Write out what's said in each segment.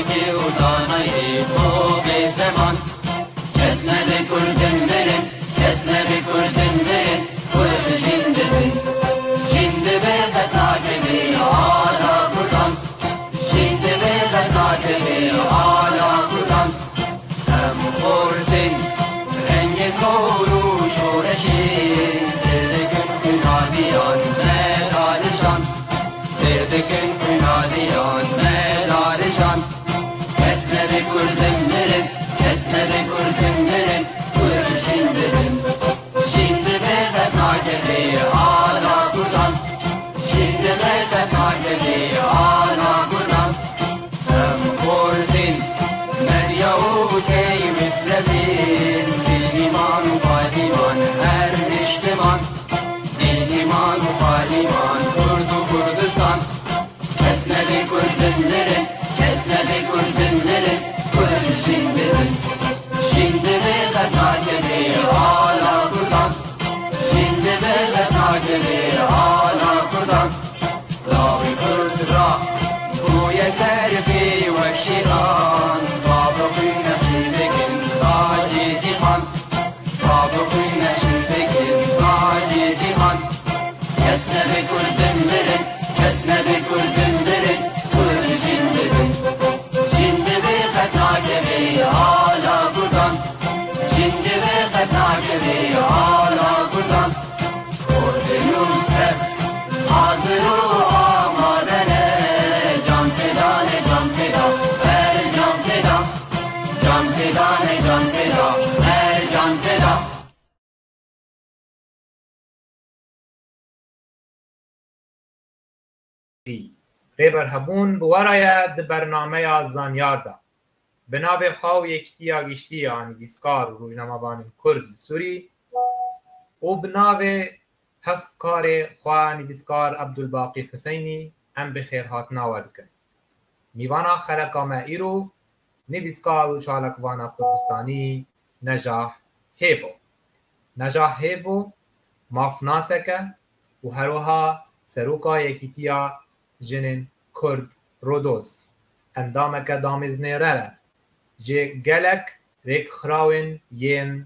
ki utanayı tobe zaman kesme de kurdun benim kesme de kurdun benim kurdu şimdi şimdi bir de takibi hala buradan şimdi bir de takibi hala buradan hem kurdun rengi doğru şureşi serdekün günadiyan medalişan serdekün günadiyan medalişan kesme de kurdun benim kesme de kurdun benim kurdu şimdi şimdi bir de takibi hala buradan şimdi bir de takibi hala buradan hem kurdun medyavutey müsrefin bil iman fadiman her iştiman bil iman fadiman kurdu Kurdistan kesme de kurdun benim kesme de kurdun benim kurdu şimdi şimdi bir de takibi hala buradan şimdi bir de takibi hala buradan Davi Kurdra bu yeserfi ve şiran Babı nefsindekin taci cihan Babı nefsindekin taci cihan kesme de kurdun benim kesme de kurdun benim kurdu şimdi şimdi bir de takibi hala buradan şimdi bir de takibi hala buradan Kurdunum hep hazır o amadene can feda ne can feda her can feda can feda ne can feda her can feda ریبر هبون بوارای د برنامه زانیار دا بناو خواو یکتیا گشتی یعنی ویسکار روزنامه‌بان کرد سوری و بناو هفکار خواه نویسکار عبدالباقی حسینی ام بخیر هاتنا وردکن میوانا خلقامه ایرو نویسکار و چالکوانا کردستانی نجاح هیفو نجاح هیفو مافناسکه و هروها سروکا یکیتیا جنین کرد رودوز اندامک دامزنیره جه گلک ریک خراون ین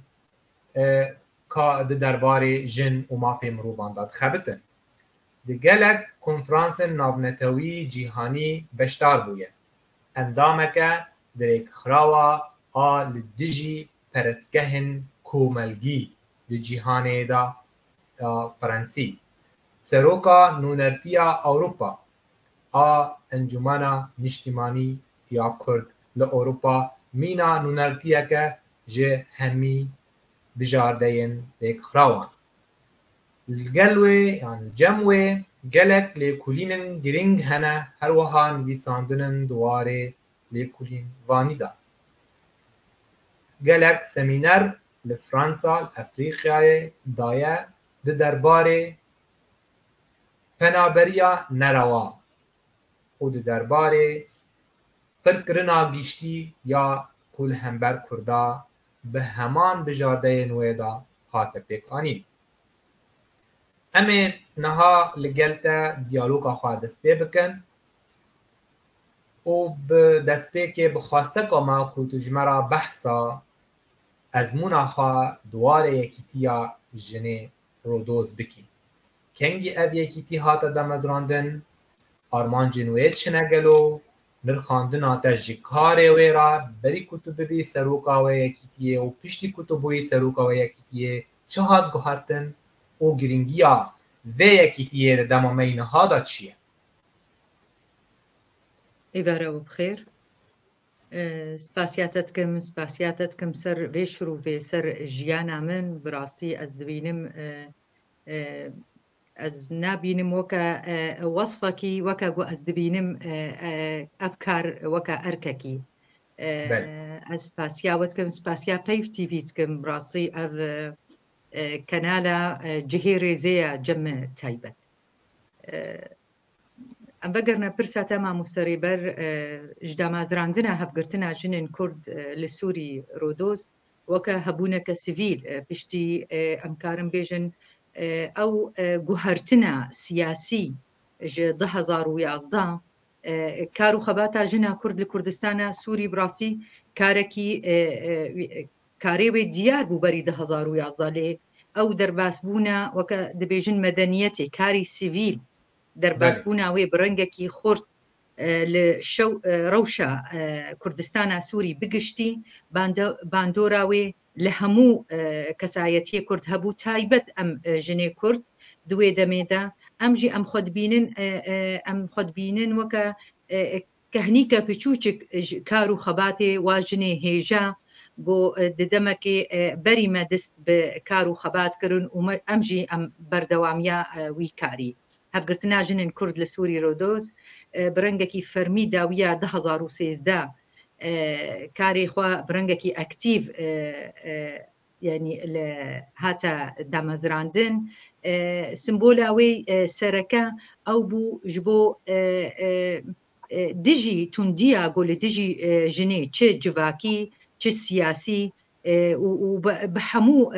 که درباره جن و مافی مروفان داد خبتن ده گلک کنفرانس ناونتوی جیهانی بشتار بویه اندامک دریک خراوا آل دیجی پرسکهن کوملگی ده جیهانه دا فرانسی سروکا نونرتیا اوروپا انجمنا نشتیمانی یا کرد لأوروپا مینا نونرتیا که جه همی بجاردین لیک خراوان الگلوی یعنی جموی گلک لیکولینن گرینگ هنه هر وها نویساندنن دواره لیکولین وانی دا گلک سمینر لفرانسا افریقیای دایه ده درباره پنابریا نروا و ده درباره پرکرنا گیشتی یا کل همبر کردا به همان بجارده نویدا هات پیک آنیم امی نها لگلتا دیالوگا خواه دست پی بکن و به دست پی که بخواسته کما که تجمرا بحثا از مونا خواه دوار یکیتیا جنه رودوز بکیم کنگی او یکیتی هاتا دمزراندن آرمان جنویت چنگلو نرخاندن آتا جکاره وی را بری کتب بی سروکا و یکیتیه و پشتی کتبوی سروکا و یکیتیه چه هات گوهرتن و گرینگیا و یکیتیه دمامین هادا چیه؟ ایواره و بخیر سپاسیاتت کم سر ویشرو و سر جیانا من براستی از دبینم از نبینم وکا وصفکی وکا گو از دبینم افکار وکا ارککی از سپاسیا پیف تیویت کم براستی او کانالا جهی ریزه جمع تایبت ام بگرنا پرساتا ما مستریبر جدامازراندنا هفگرتنا جنین کرد لسوری رودوز وکا هبونک سیویل پشتی امکارم بیجن او گوهرتنا سیاسی جه 2011 کار و خەباتە ژنا کورد لە کوردستانە سووری براسی کارێکی کارێوێ دیار بوو بەری 2011 لێ ئەو دەرباسبوونە وەکە دەبێژن مەدەنیەتێ کاری سیڤیل دەرباسبووناوێ بڕەنگێکی خورد لە شەو ڕەوشە کوردستانە سووری بگشتی باندۆراوێ لە هەموو کەسایەتی کورد هەبوو تایبەت ئەم ژنێ کورد دوێ دەمێدا ئەمژی ئەم خۆدبینن وەکە کەهنیکە پچوچک کار و خەباتێ واژنێ هێژە بۆ ددەمەکێ بەریمە دەست بە کار و خەباتکردن و ئەمژی ئەم بەردەوامیە وی کاری هەبگرتنا ژنن کورد لە سووری ڕۆدۆس برەنگێکی فەرمی داویە 2013 کارێخوا برەنگێکی ئەکتیڤ ینی لە هاتە دامەزراندن سمبۆلاوەی سەرەکە ئەو بوو ji بۆ دژی توندیە گۆ لە دژی ژنێ چ جڤاکی چ سیاسی و بە هەموو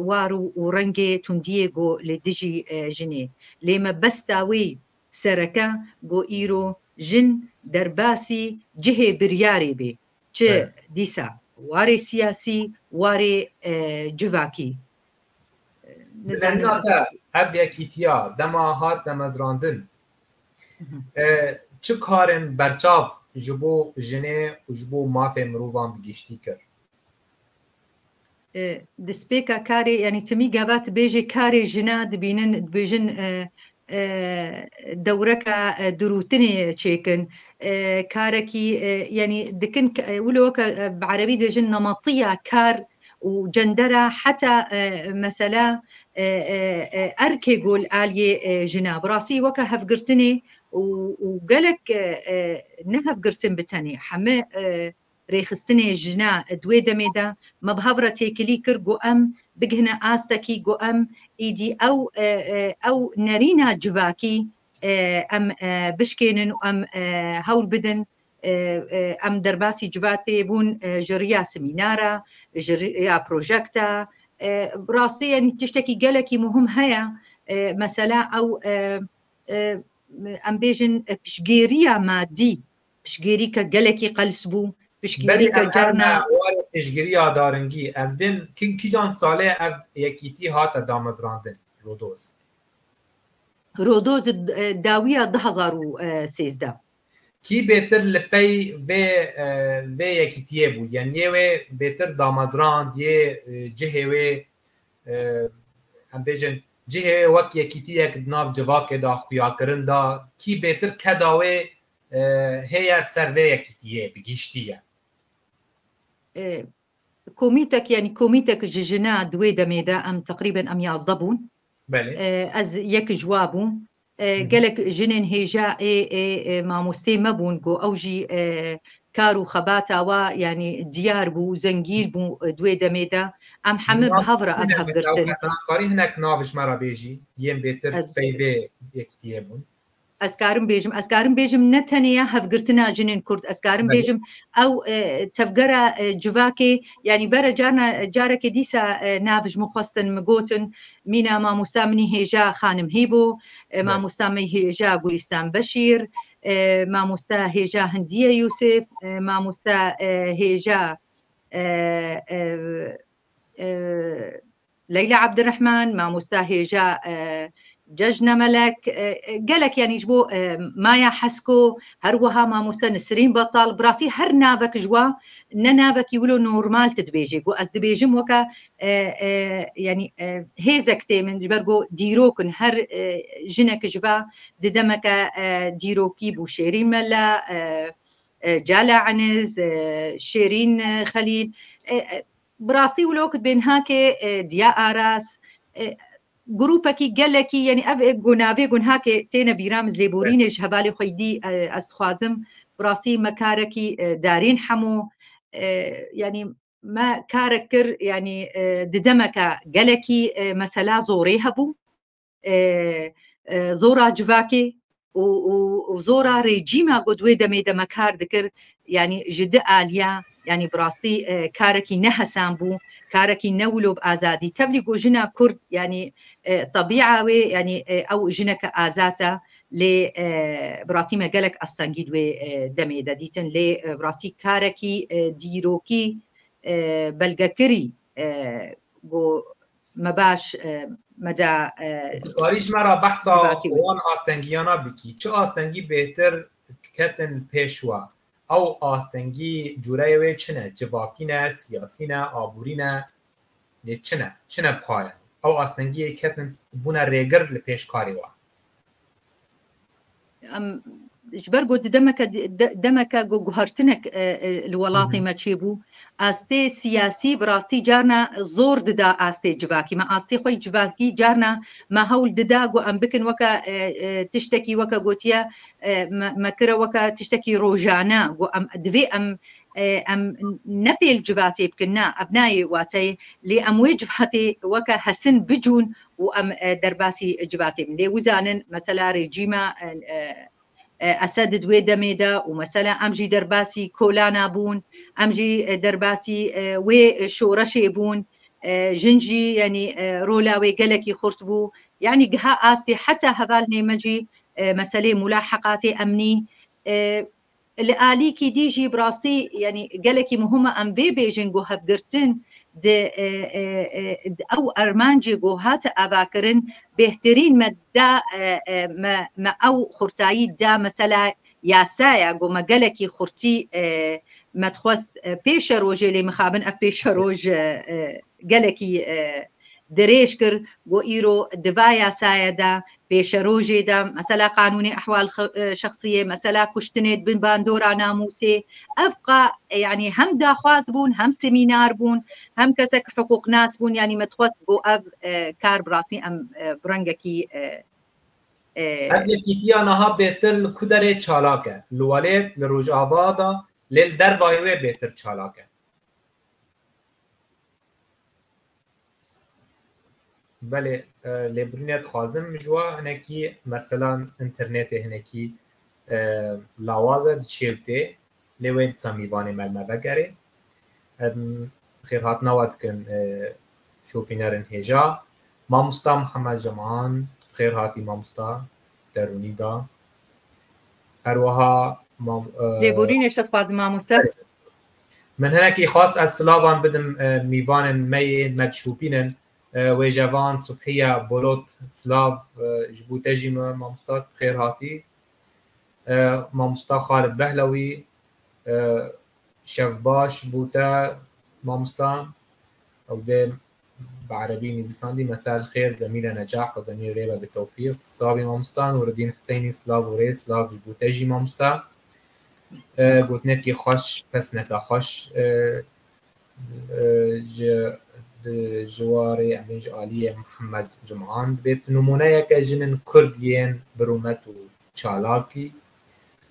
وار و ڕەنگێ توندیە گۆ لە دژی ژنێ لێمە بەستاوەی سەرەکە گۆ ئیرۆ ژن دەرباسی جهێ بریارێ بێ چ دیسا وارێ سیاسی وارێ جڤاکی هەب یەکیتیا دەما هات دەمەزراندن چ کارên berçav ji bo jinê û ji bo mafê mirovan bigiştî kir despêka karê yanî timî gavat bêjê karê jina dibînin dibêjin dewreka dirûtinê çêkin karekî yanî dikin wilo bi erebî dibêjin nemetiya kar û cendera heta mesela erkê gol aliyê jina birasî weka hevgirtinê û gelek nehevgirtin bi tenê heme rêxistinê jina duê demê de me bi hevra têkilî kir got em bigihine astekî got em êdî ew nerîna civakî em bişkênin û em hewl bidin em derbasî civatê bûn ji riya semînara ji riya projekta rastî yanî tiştekî gelekî muhim heye mesela ew em bêjin piştgêriya madî piştgêrîka gelekî qelis bû piştgêrîka carna piştgiriya daringî em bin kîjan salê ev yekîtî hate damezrandin Rodos Rodos dawiya 2013 kî bêtir li pey vê yekîtiyê bû yanî wê bêtir damezrand yê cihê wê em bêjin cihê wek yekîtiyek nav civakê da xuyakirin da kî bêtir keda wê hêyer ser vê yekîtiyê bigîştiye komîtek yanî komîtek ji jina duê demê de em teqrîben em 11 bûn ez yek ji wa bûm gelek jinên hêja ê mamostê me bûn got ew jî kar û xebata wa yanî diyar bû zengîr bû duê demê de em heme bi hevra ev hevgirtin karî hinek naviş me ra bêjî yên bêtir pey vê yekîtiyê bûn ez karim bêjim ne tenêya hevgirtina jinên Kurd ez karim bêjim ew tevgera civakê yanî bere carekê dîsa nav ji min xwestin min gotin mîna mamosta minî hêja xanim hêbo mamosta me hêja Gulîstan Beşîr mamosta hêja Hindiye Yusuf mamosta hêja Leyla Abdirrehman mamosta hêja ججنا ملك قالك يعني جبو مايا حسكو هروها ما مستنسرين بطال براسي هر نافك جوا نافك يقولوا نورمال تدبيجي جو از دبيجم وكا يعني هيزك تيمن جبرجو ديروكن هر جنك جبا ددمك ديروكي بو شيرين ملا جالا عنز شيرين خليل براسي ولوك بين هاكي ديا آراس گروپکی گلکی یعنی اف گنابه گنهاکه تینا بیرامز لیبورینش هبالی خویدی از خوازم براسی مکارکی دارین حمو یعنی ما کارکر یعنی ددمکا گلکی مثلا زوری هبو زورا جواکی و زورا رژیما گدوی دمی دمکار دکر یعنی جد آلیا یعنی براستی کارکی نهسان بو كاركي نولو بآزادي تبلي جو جنا كرد يعني طبيعة يعني أو جنك آزاتا لێ بڕاستیمە گەلک ئەستەنگی دوێ دەمێدە دیتن لێ بڕاستی کارێکی دیرۆکی بەلگەکری بۆ مەباش مەدا کاریش مرا بحثا وان ئاستەنگیانە بکی چه ئاستەنگی بێتر کەتن پێشوە ئەو ئاستەنگی جوورەیەوێ چنە جڤاکینە سیاسینە ئابوورینە لێ چنە بخایە ئەو ئاستەنگیە کەتن بوونە ڕێگر لە پێش کاریوە جبەر گۆ دەمەکە گوهرتنێک لە وڵاتی مەچێ بوو ئاستێ سیاسی بڕاستی جارنا زۆر ددا ئاستێ جڤاکی مە ئاستی خۆی جڤاکی جارنا مە هەول ددا گۆ ئەم بکن وەکە تشتێکی وەکە گوتیە مەکرە وەکە تشتێکی ڕۆژانە گۆ ئەم دوێ ئەم نەپێل جڤاتێ بکردنا ئەبنایە واتەی لێ ئەموێ جڤاتێ وەکە هەسن بجوون و ئەم دەرباسی جڤاتێ لێ وزانن مەسەلا ڕێجیمە ئەسەد دوێ دەمێدا و مەسەلا ئەمژی دەرباسی کۆلانا بوون ئەمژی دەرباسی وێ شۆڕەشێ بوون ژنجی ینی ڕۆلاوێ گەلێکی خورت بوو یعنی گها ئاستی حتا هەڤال نێمەجی مەسەلەی مولاحەقاتی ئەمنی لە ئالیکی دیژی بڕاستی ینی گەلێکی مهمە ئەم بێ بێژن گۆ هەفگرتن ئەو ئەرمانجی گۆ هاتە ئاواکردن بهترین مە ئەو خورتایی دا مەسەلا یاسایە گۆ مەگەلێکی خورتی مەتخواست پێشە ڕۆژێ لێ مخابن ئە پێشە ڕۆژ گەلێکی درێژ کرد بۆ ئیرۆ دوا یاسایەدا پێشە ڕۆژێدا مەسەلا قانونی ئەحوال شخصیە مەسەلا کوشتنێت بن باندۆرا ناموسێ ئەفقا یعنی هەم داخواز بوون هەم سمینار بوون هەم کەسێک حقوق ناس بوون ینی مەتخوات بۆ ئەv کار بڕاستی ئەم ڕەنگەکی یەکیتیانەها بێتر کو دەرێ چالاکە لوالێت لە ڕۆژئاوادا لێل دەربای وێ بێتر چالاکە بله لێبرینێت خوازم جووە هەنێکی مەسەلان ئینتەرنێتێ هەنێکی لاوازە چێوتێ لێوێن سەمیوانێ مەلمە بەگەرێ خێر هاتنەوە دکن شۆپینەرن هێژا مامۆستا محەممەد جەمعان خێر هاتی مامۆستا دەرونیدا هەروەها لێبورینێشت خوازم مامۆستا من هەنێکی خواست ئە سلاوان بدم میوانن مەیێن مەدشوپینن وێژەوان سوبحیە بۆلۆت سلااف ji bo te jî me mamosta xêr hatî mamosta Xalid Behlewî şevbaş bû te mamosta ew dê bi erebî nivîsandî mesel xêr zemîre necah ve zemîr rêve bi tewfîq savî mamosta Nûreddîn Hüseynî silav û rê silav ji bo te jî mamosta gotinekî xweş kesneke xweş ji جوارê em ji aliyê Mihemed Cumhan bêt nûmuneyeke jinên Kurd yên birûmet û çalakî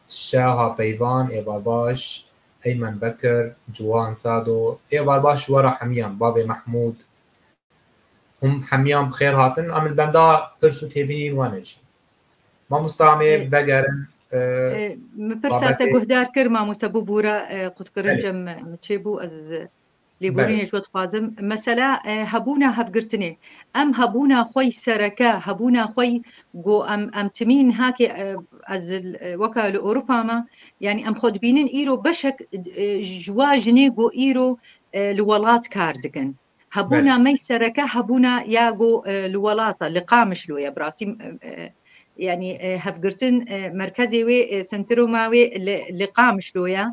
Şeha Peyvan Êvarbaş Eymen Bekir Ciwan Sado Êvarbaş wera hemiyan bavê Mehmûd hûn hemiyan bi xêr hatin em li benda pirs û têbînîn wane jî mamosta em ê vegerin پرساتە گوهدار کرد مامۆستا بوو بوورە قوتکردن چێ بوو ئەز لێبورینێش وەتخوازم مەسەلا هەبوونە هەفگرتنێ ئەم هەبوونە خۆی سەرەکە هەبوونە خۆی گۆ ئەم تمین هاکێ وەکە لە ئۆروپامە ینی ئەم خۆدبینن ئیرۆ بەشێک ژواژنێ گۆ ئیرۆ لە وڵات کار دکن هەبوونە مەی سەرەکە هەبوونە یا گۆ لە وڵاتە لە قامش لۆیە براسی ینی هەفگرتن مرکزی وێ سنترۆماوێ لە قامش لۆیە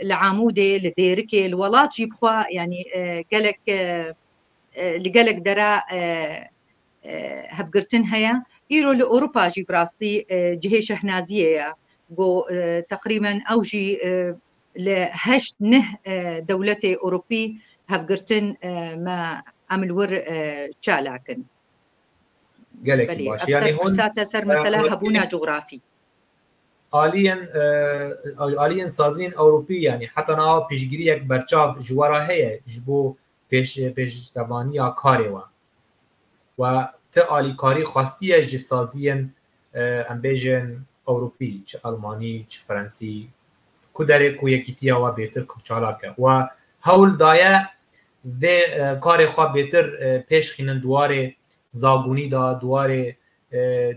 لە عامودێ لە دێرکێ لە وڵاتی بخوا ینی لەگەلێک دەرا هەفگرتن هەیە ئیرۆ لە ئۆروپاژی بڕاستی جهێ شەهنازیەیە بۆ تقریبەن ئەوژی لە 8 دەولەتێ ئۆروپی هەفگرتن ئەملور چالاکن gelekî baş yani hûn ser mesela hebûna coğrafî aliyên saziyên Ewropî yani heta niha pêşgiriyek berçav ji wera heye ji bo pêştevaniya karê we we ti alîkarî xwastiye ji saziyên em bêjin Ewropî çi Almanî çi Frensî ku derê ku yekîtiya we bêtir çalak e we hewl daye vê karê xwe bêtir pêşxînin duwarê zagûnî da duwarê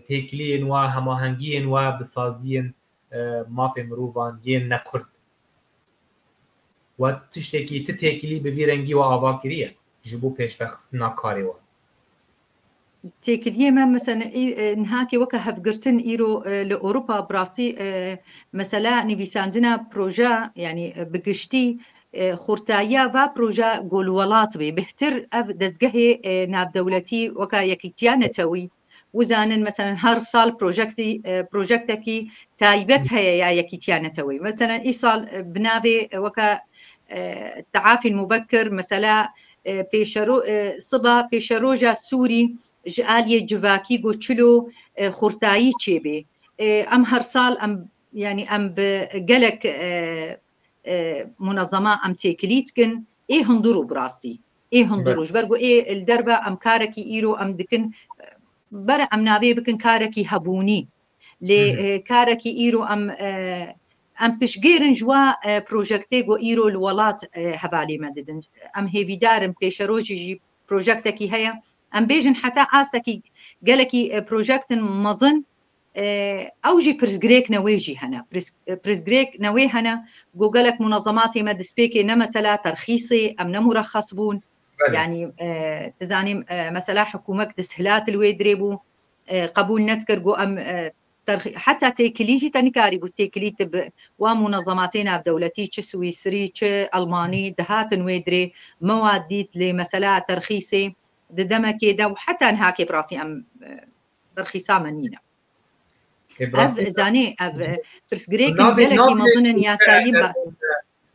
تێکلین و هەماهەنگیên و بسازیên mafê mirovan yên nekurd و tiştekî ti têkilî bi vî rengî we ava kiriye ji bo pêşvexistina karê we. تێکردیە من مثلا نهاکێ وەکە هەفگرتن ئیرۆ لە ئۆروپا بڕاستی مەسەلا نویساندنە پرۆژە ینی بگشتی خورتاییە و پرۆژە گۆلوەڵات بێ بهتر ئەف دەستگەهێ ناودەوڵەتی وەکە یەکیتیانەتەوەی وزانن مثلا هەر ساڵ پرۆژەکتێکی تایبەت هەیە یا یەکیتیانەتەوەی مثلا ئی ساڵ بنابێ وەکە تعافی المبکر مثلا سبا پێشەرۆژە سووری ji aliyê civakî got çilo xurtayî çêbê em her sal em yani em bi gelek munezema em têkilî dikin ê hundir û birastî ê hundir û ji ber got ê li derve em karekî îro em dikin bere em navê bikin karekî hebûnî lê karekî îro em piştgêrin ji wa projektê got îro li welat hevalê me didin em hêvîdarin pêşerojî jî projektekî heye ام بيجن حتى اسكي قالكي بروجكت مظن او جي برزغريك نويجي هنا برزغريك نوي هنا جوجلك منظماتي ما دسبيكي مثلا ترخيصي ام مرخص بون يعني تزاني مثلا حكومه تسهيلات الويدريبو قبول نذكر جو ام حتى تيكليجي تنكاري بو تيكليت ومنظماتنا بدولتي تش سويسري تش الماني دهات ويدري مواديت لمثلا ترخيصي ددمكي دا وحتى نهاكي براسي ام ترخيصا منينا زاني برسغريك دلكي مظن ياسايب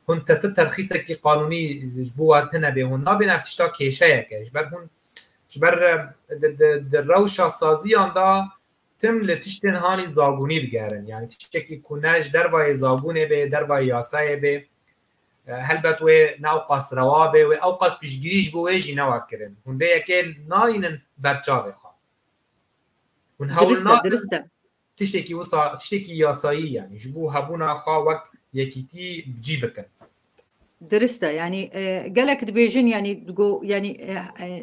كنت ترخيصك قانوني جبواتنا به هون نابنا تشتا كيشايك جبر هون جبر الروشة سازيان دا تم لتشتن هاني زاغوني دگرن يعني تشتكي كوناج درباي زاغوني به درباي ياساي به هلبت و ناو قصروابه و اوقات پیشگیریش بو ویجی نوا کرن هون ده یکل ناینن برچاوه خواه هون هول نا تشتکی وصا تشتکی یاسایی يعني جبو هبونا خواه وک یکیتی بجی بکن درسته يعني قالك دبيجن يعني تقو يعني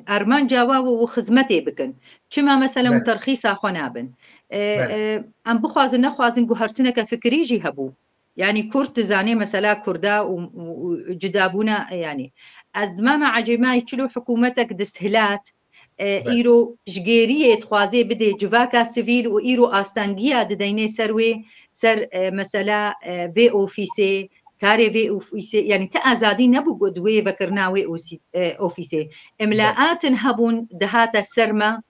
ارمان جواب وخدمتي بكن كما مثلا ترخيص اخونابن ام بخوازن نخوازن جوهرتنا كفكري جي هبو يعني كرد زاني مثلا كردا وجدابونا يعني ازمام عجماي تشلو حكومتك دستهلات ايرو جگيريه تخوازي بدي جواكا سيفيل و ايرو استانجيا دديني سروي سر مثلا في اوفيسي كاري في اوفيسي يعني تازادي نبو قدوي بكرناوي اوفيسي املاءات هبون دهات السرمه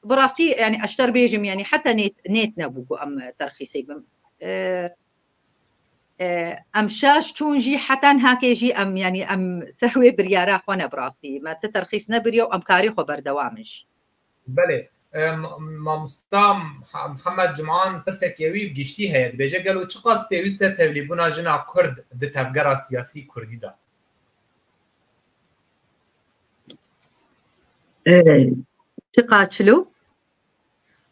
براسي يعني اشتر بيجم يعني حتى نيت نبو ام ترخيصي ام شاش تونجي حتى هاكيجي ام يعني ام سهوي بريارا خونا براستي ما تترخيص نبريو ام كاري خبر دوامش بله ما مستام محمد جمعان تسك يوي بگشتي هيت بيجا قالو چقاس بيوسته توليبونا جنا كرد د تفگرا سياسي كردي دا چقاچلو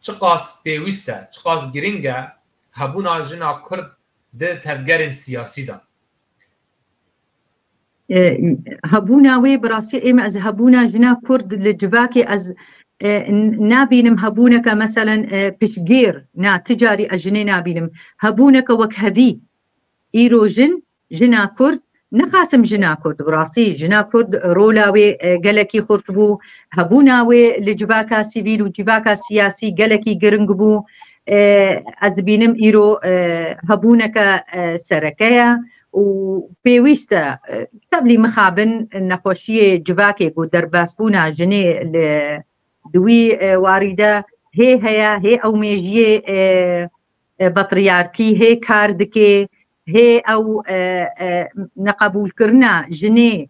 چقاس بيوسته چقاس گرينگا هبونا جنا كرد د تفگرن سياسي دا هبونا وي براسي ام از هبونا جنا كرد لجواكي از نابينم هبونك مثلا بشجير نا تجاري اجني نابينم هبونك وكهذي ايروجن جنا كرد نخاسم جنا كرد براسي جنا كرد رولاوي قالكي خرطبو هبوناوي لجواكا سيفيل وجواكا سياسي قالكي قرنقبو از بینم ایرو هبونک سرکه و پیوسته قبلی مخابن نخوشی جواکی بود در باسبونا جنی دوی واریده هی او میجی بطریارکی هی کاردکی هی او نقبول کرنا جنی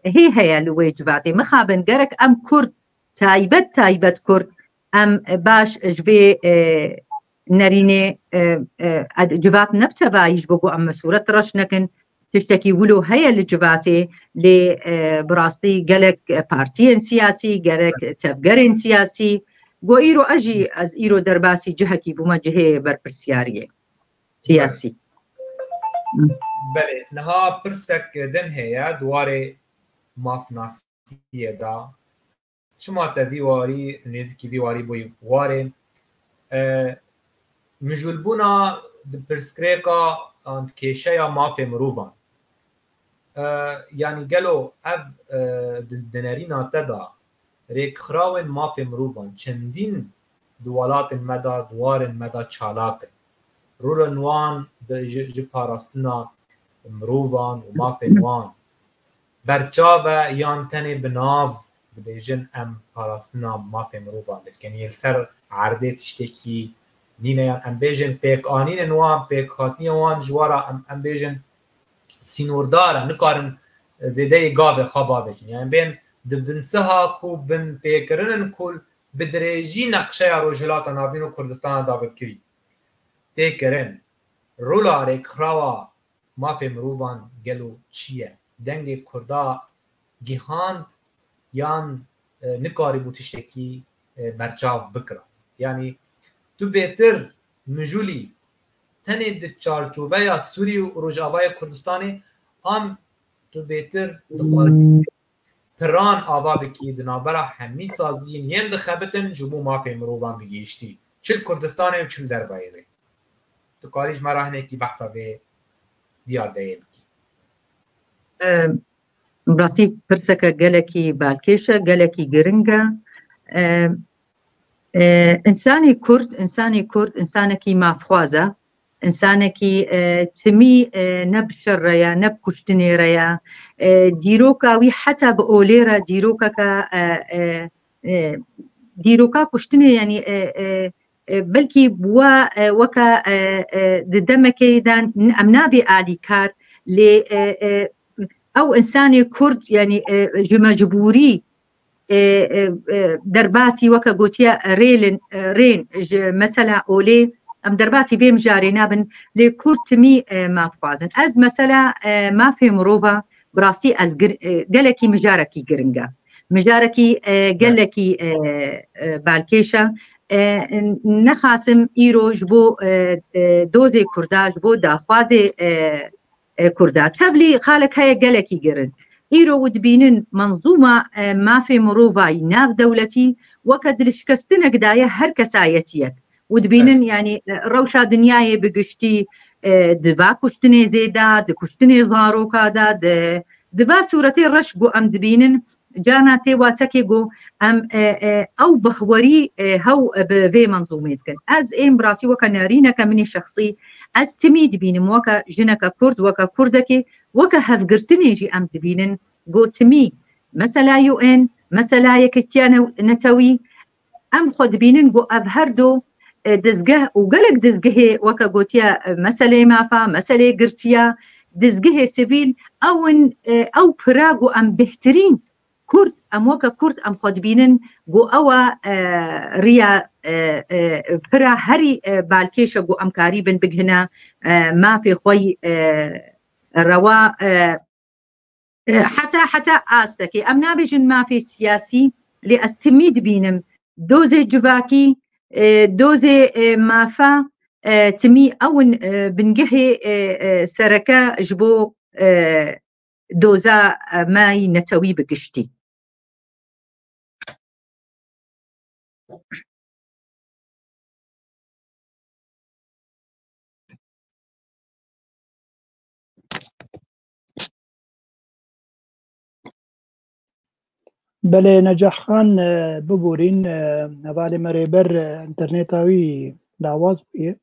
هي لوی جواتی مخابن گرک ام کرد تایبت کرد ام باش جوی نرینه جوات نبتبا يجبقو ام صورة رش نكن تشتكي ولو هيا لجواتي لبراستي قالك بارتين سياسي قالك تفقرين سياسي قو ايرو اجي از ايرو درباسي جهكي بما جهه برپرسياريه سياسي بله نها پرسك دن هيا دواري مافناسية دا چما تدی واری نزیکی دی واری بوی واره مجولبونا پرسکریکا اند کیشه یا مافی مروفان یعنی گلو اف دنرینا تدا ریک خراون مافی مروفان چندین دوالات مدا دوار مدا چالاک رول نوان د پاراستنا مروفان و مافی نوان برچاوه یان تنی بناو بجن ام پاراستنا مافی مروفان لکن یلسر عرده تشتکی نینه ام بیجن پیک آنین نوان پیک خاطی وان جوارا ام بیجن سینورداره نکارن زیده گاوه خوابا بجن یعنی بین دبنسها کو بن پیکرنن کل بدرجی نقشه روجلات ناوین و کردستان داغب کری تیکرن رولا ریک خراوا مافی مروفان گلو چیه دنگ کردا گیهاند یان نکاری بو تشتکی برچاو بکرا یعنی تو بهتر مجولی تنی د چارچوبه یا سوری و روجاوای کردستانی هم تو بهتر دخوازی پران آوا بکی دنابرا همی سازیین ین دخبتن جبو مافی مروفان بگیشتی چل کردستانی و چل دربایی ری تو کاریج مراهنه کی بحثا به دیار دهیل براسي برسكا جالكي بالكيشة جالكي جرنجا إنساني كرد إنسانكي مافخوازة إنسانكي تمي نب شريا نب كشتني ريا ديروكا وي حتى بأوليرا ديروكا كشتني يعني بلكي بوا وكا دمكي دان أمنابي آليكار ل أو إنساني كرد يعني مجبوري درباسي وكا قوتيا رين مثلا أولي أم درباسي بيم جاري نابن لكرد تمي ما فازن أز مثلا ما في مروفا براسي أز قالكي مجاركي قرنقا مجاركي قالكي بالكيشة نخاسم إيرو جبو دوزي كردا جبو داخوازي كردا تبلي خالك هيا قالكي قرن إيرو ودبينن منظومة ما في مروفاي ناف دولتي وكد لشكستنا قدايا هر كسايتيك ودبينن يعني روشا دنياي بقشتي دفا كشتني زيدا دكشتني زاروكا دا دفا سورتي رشقو أم دبينن جانا تيواتكيغو أم أو بخوري هو بفي منظومتكن أز إم براسي وكا نارينا كمني شخصي أز تميد بينم وكا جنكا كرد وكا كردكي وكا هفقرتني جي أم تبينن قو تمي مثلا UN مثلا يكتيانا نتوي أم خد بينن قو أبهردو دزقه وقلق دزقه وكا قوتيا مسألة مافا مسألة قرتيا دزقه سبيل أو براغو أم بهترين كرد أم وكا كرد أم خد بينن قو أوا ريا برا هري بالكيشة قو أم كاريبن بقهنا ما في خوي روا حتى آستكي أم نابجن ما في سياسي لأستميد بينم دوزي جباكي دوزي مافا تمي أون بنجهي سركا جبو دوزا ماي نتوي بقشتي بله نجاح خان ببورين هوالي مريبر انترنتاوي لاواز بيه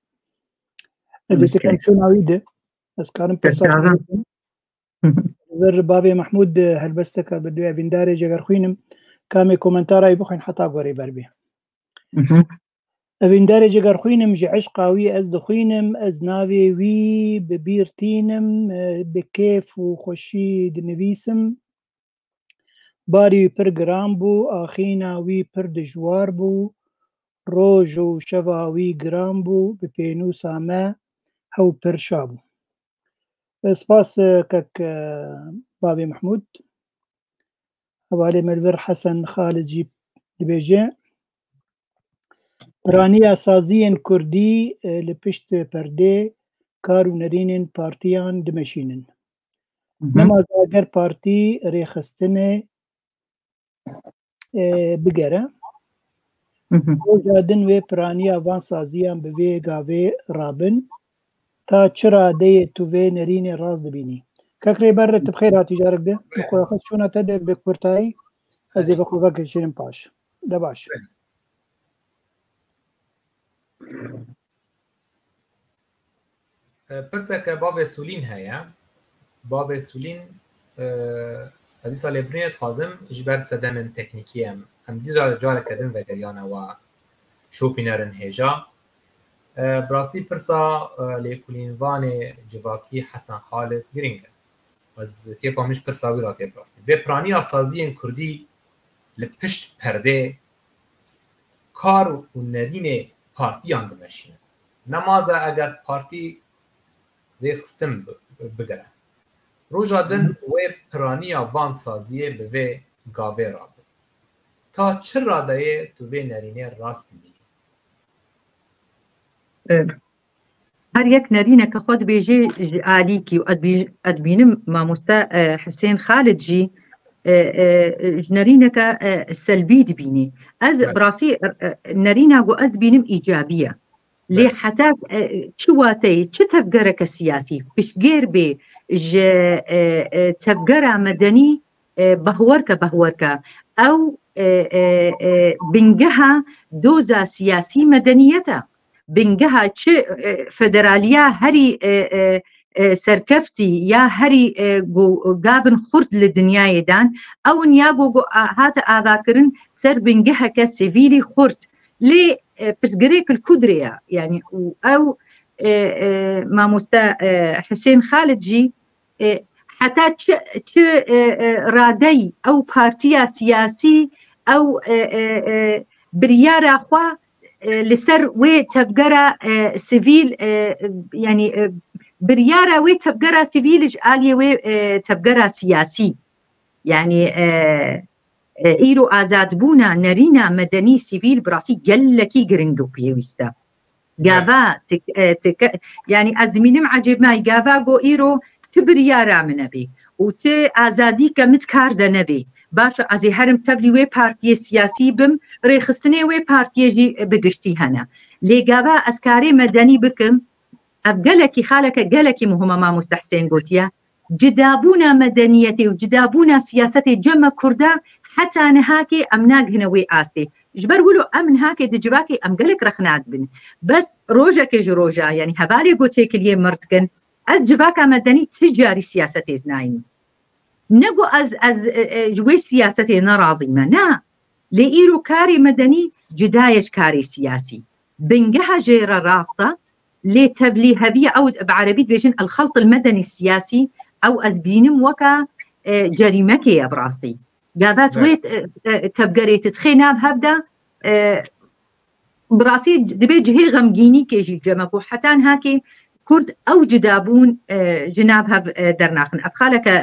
اذا تكن شو ناويده بس كان برسا ذر بابي محمود هلبستك بدو ابن داري جگر خوينم كامي كومنتاراي بخين حتى غوري بربي ابن داري جگر خوينم جي عشقاوي از دخوينم از ناوي وي ببيرتينم بكيف وخوشي دنويسم باری پر گرام بو آخینا وی پر دجوار بو روز و شوا وی گرام بو بپینو سامه هو پر شابو سپاس کک بابی محمود حوالی ملور حسن خالجی دبیجه پرانی اسازین کردی لپشت پرده کارو نرینن پارتیان دمشینن نماز اگر پارتی ریخستنه بگەرە ڕۆژادن وێ پرانیە وان سازیان بوێ گاوێ رابن تا چرا دەیە تو وێ نەرینێ ڕاست دەبینی کەکرێ بەرێت بخێر هاتیجارێک دێ خۆخە چوونەتە دێ بێ کورتایی ئەزێ بە خۆڤەکەشێنم پاش دە باش پرسەکە بابێ سولین هەیە بابێ سولین ئەدیسا لێبرێت خوازم ji ber sedemên teknîkî em dîsa careke din vegeriyanەوە şopînerin hêja bi rastî pirsa lêkolînvanê civakî Hesan Xalid giring e ez kêfa min ji pirsa wî ra tê bi rastî vê piraniya saziyên Kurdî li pişt perdê kar û nerînê partiyan dimeşînin nemaze eger partî vê xistin bigire roja din wê piraniya van saziyê bi vê gavê rabin ta çi radeyê tu vê nerînê rast dibînî هەر یەک نەرینەکە خۆت بێژێ ئالیکی و ئەدبینم مامۆستا حسێن خالدجی نەرینەکە سەلبی دبینی ئەز بڕاستی نەرینە گۆ ئەس بینم ئیجابیە لێ حتا چ واتەی چ تەفگەرەکە سیاسی پشتگێر بێ تەفگەرە مەدەنی بەهوەرکە ئەو بنگەها دۆزە سیاسی مەدەنیەتە بنگەها چ فەدەرالیە هەری سەرکەفتی یا هەری گاڤن خورد لە دنیایەدان ئەون یا بۆ هاتە ئاواکردن سەر بنگەهەکە سیڤیلی خورد لێ پرسگرێک کودرەیە یعنی ئەو مامۆستا حسێن خالدجی حتا چ ڕادەی ئەو پارتیە سیاسی ئەو بریارە خوا لەسەر وێ تەفگەرە سیڤیل ینی بریارە وێ تەفگەرە سیڤیلش ئالیە وێ تەفگەرە سیاسی یعنی ئیرۆ ئازادبوونە نەرینە مەدەنی سیڤیل بڕاستی گەلەکی گرنگ و پێویستە گاڤا ینی ئەزمینم عەجێبمای گاڤا بۆ ئیرۆ ت بریارە منە بێ و ت ئازادی کە مت کار دەنەبێ باشە ئەزێ هەرم تەڤلی وێ پارتیە سیاسی بم ڕێخستنێ وێ پارتیەژی بگشتی هەنە لێگاوا ئەسکارێ مەدەنی بکەم ئەف گەلێکی خالەکە گەلێکی مهمە مامۆستا حسێن گوتیە جدابوونە مەدەنیەتی و جدابوونە سیاسەتی جەمە کووردا حتا نەهاکێ ئەم ناگهنە وێ ئاستێ ji ber wilo em nihakê di civakê em gelek rexnat bin bes rojekê ji roja yani hevalê gotêkiliyê mir dikin ez civaka medenî ti carî siyasetê zinayînim نەگو ئەز وێ سیاستێ نەڕازیمە نا لێ ئیر و کاری مەدەنی جدایش کاری سیاسی بنگەها ژێرە ڕاستە لێ تەڤلی هەبیە ئەو بەعەرەبی دبێژن الخەڵط المەدەنی سیاسی ئەو ئەز بینم وەکە جەریمەکەیە بڕاستی گاڤات وێ تەفگەرێتت خێ ناو هەبدا بڕاستی دەبێت جهێ غەمگینی کێژی جەمەک و حەتان هاکێ کورد ئەو جدابوون جناب هەب دەرناخن ئەفخالەکە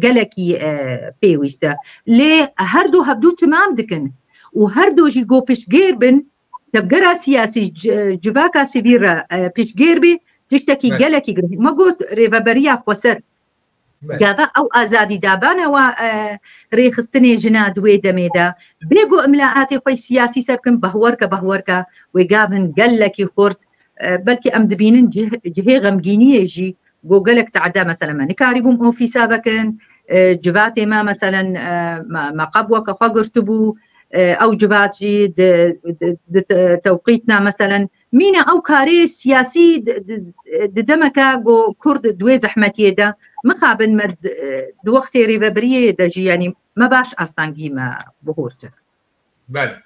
گەلێکی پێویستە لێ هەردوو هەبدوو تمام دکن و هەردۆژی گۆ پشتگێر بن تەفگەرە سیاسی جڤاکە سیڤیرە پشتگێر بێ تشتێکی گەلێکی گرنگ مەگوت ڕێڤەبەریە خۆسەر گاڤا ئەو ئازادی دابانەوە ڕێخستنێ ژنا دوێ دەمێدا بێگۆ ئەملاعاتی خۆی سیاسی سەرکن بەهوەرکە وێ گاڤن گەلێکی خورد بەلکی ئەم دبینن جهێ غەمگینیەژی بۆ گەلێک تعدا مەسەلەن نکاری بووم ئۆفیسا بکەن جواتێ ما مەسەلەن مەقەبووەکە خوا گرتبوو ئەو جواتجی تەوقیتنا مەسەلەن مینە ئەو کارێ سیاسی ددەمەکە بۆ کورد دوێ زەحمەتیێدا مخابن مەد دووەختێ ڕێڤەبەریە دەژی ینی مە باش ئاستانگیمە بهۆرتە بەڵێ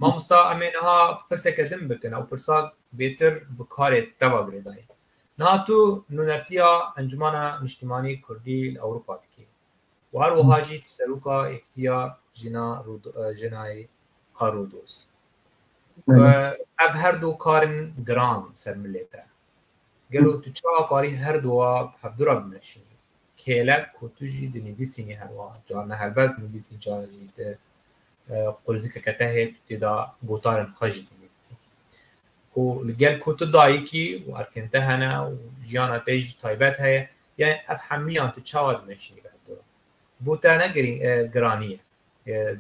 مامۆستا ئەمێنەها پرسێکە دم بکەن ئەو پرسا بێتر بکارێت دەوا گرێدایە نهاتوو نونەرتیە ئەنجومانە نیشتیمانی کوردی لە ئەوروپا دکێ و هەروەهاژی سەرۆکا یەکتیا ژنای قارودۆس ئەv هەردوو کارن گران سەر ملێتە گەلو تو چاوا کاری هەردووە هەبدوڕا بمەشینی کێلەک و توژی دنیڤیسینی هەروە جارنە هەلبەت دنیڤیسین جارجی قۆزیکەکەتە هەیە تێدا گۆتارن خەژی دنیڤیسی و لەگەل کۆتە دایکی و ئەرکێنتە هەنە و ژیانە پێیژی تایبەت هەیە یان ئەف هەمیان تو چاوا دمەشینی بەهەردووە بۆتانە گرانیە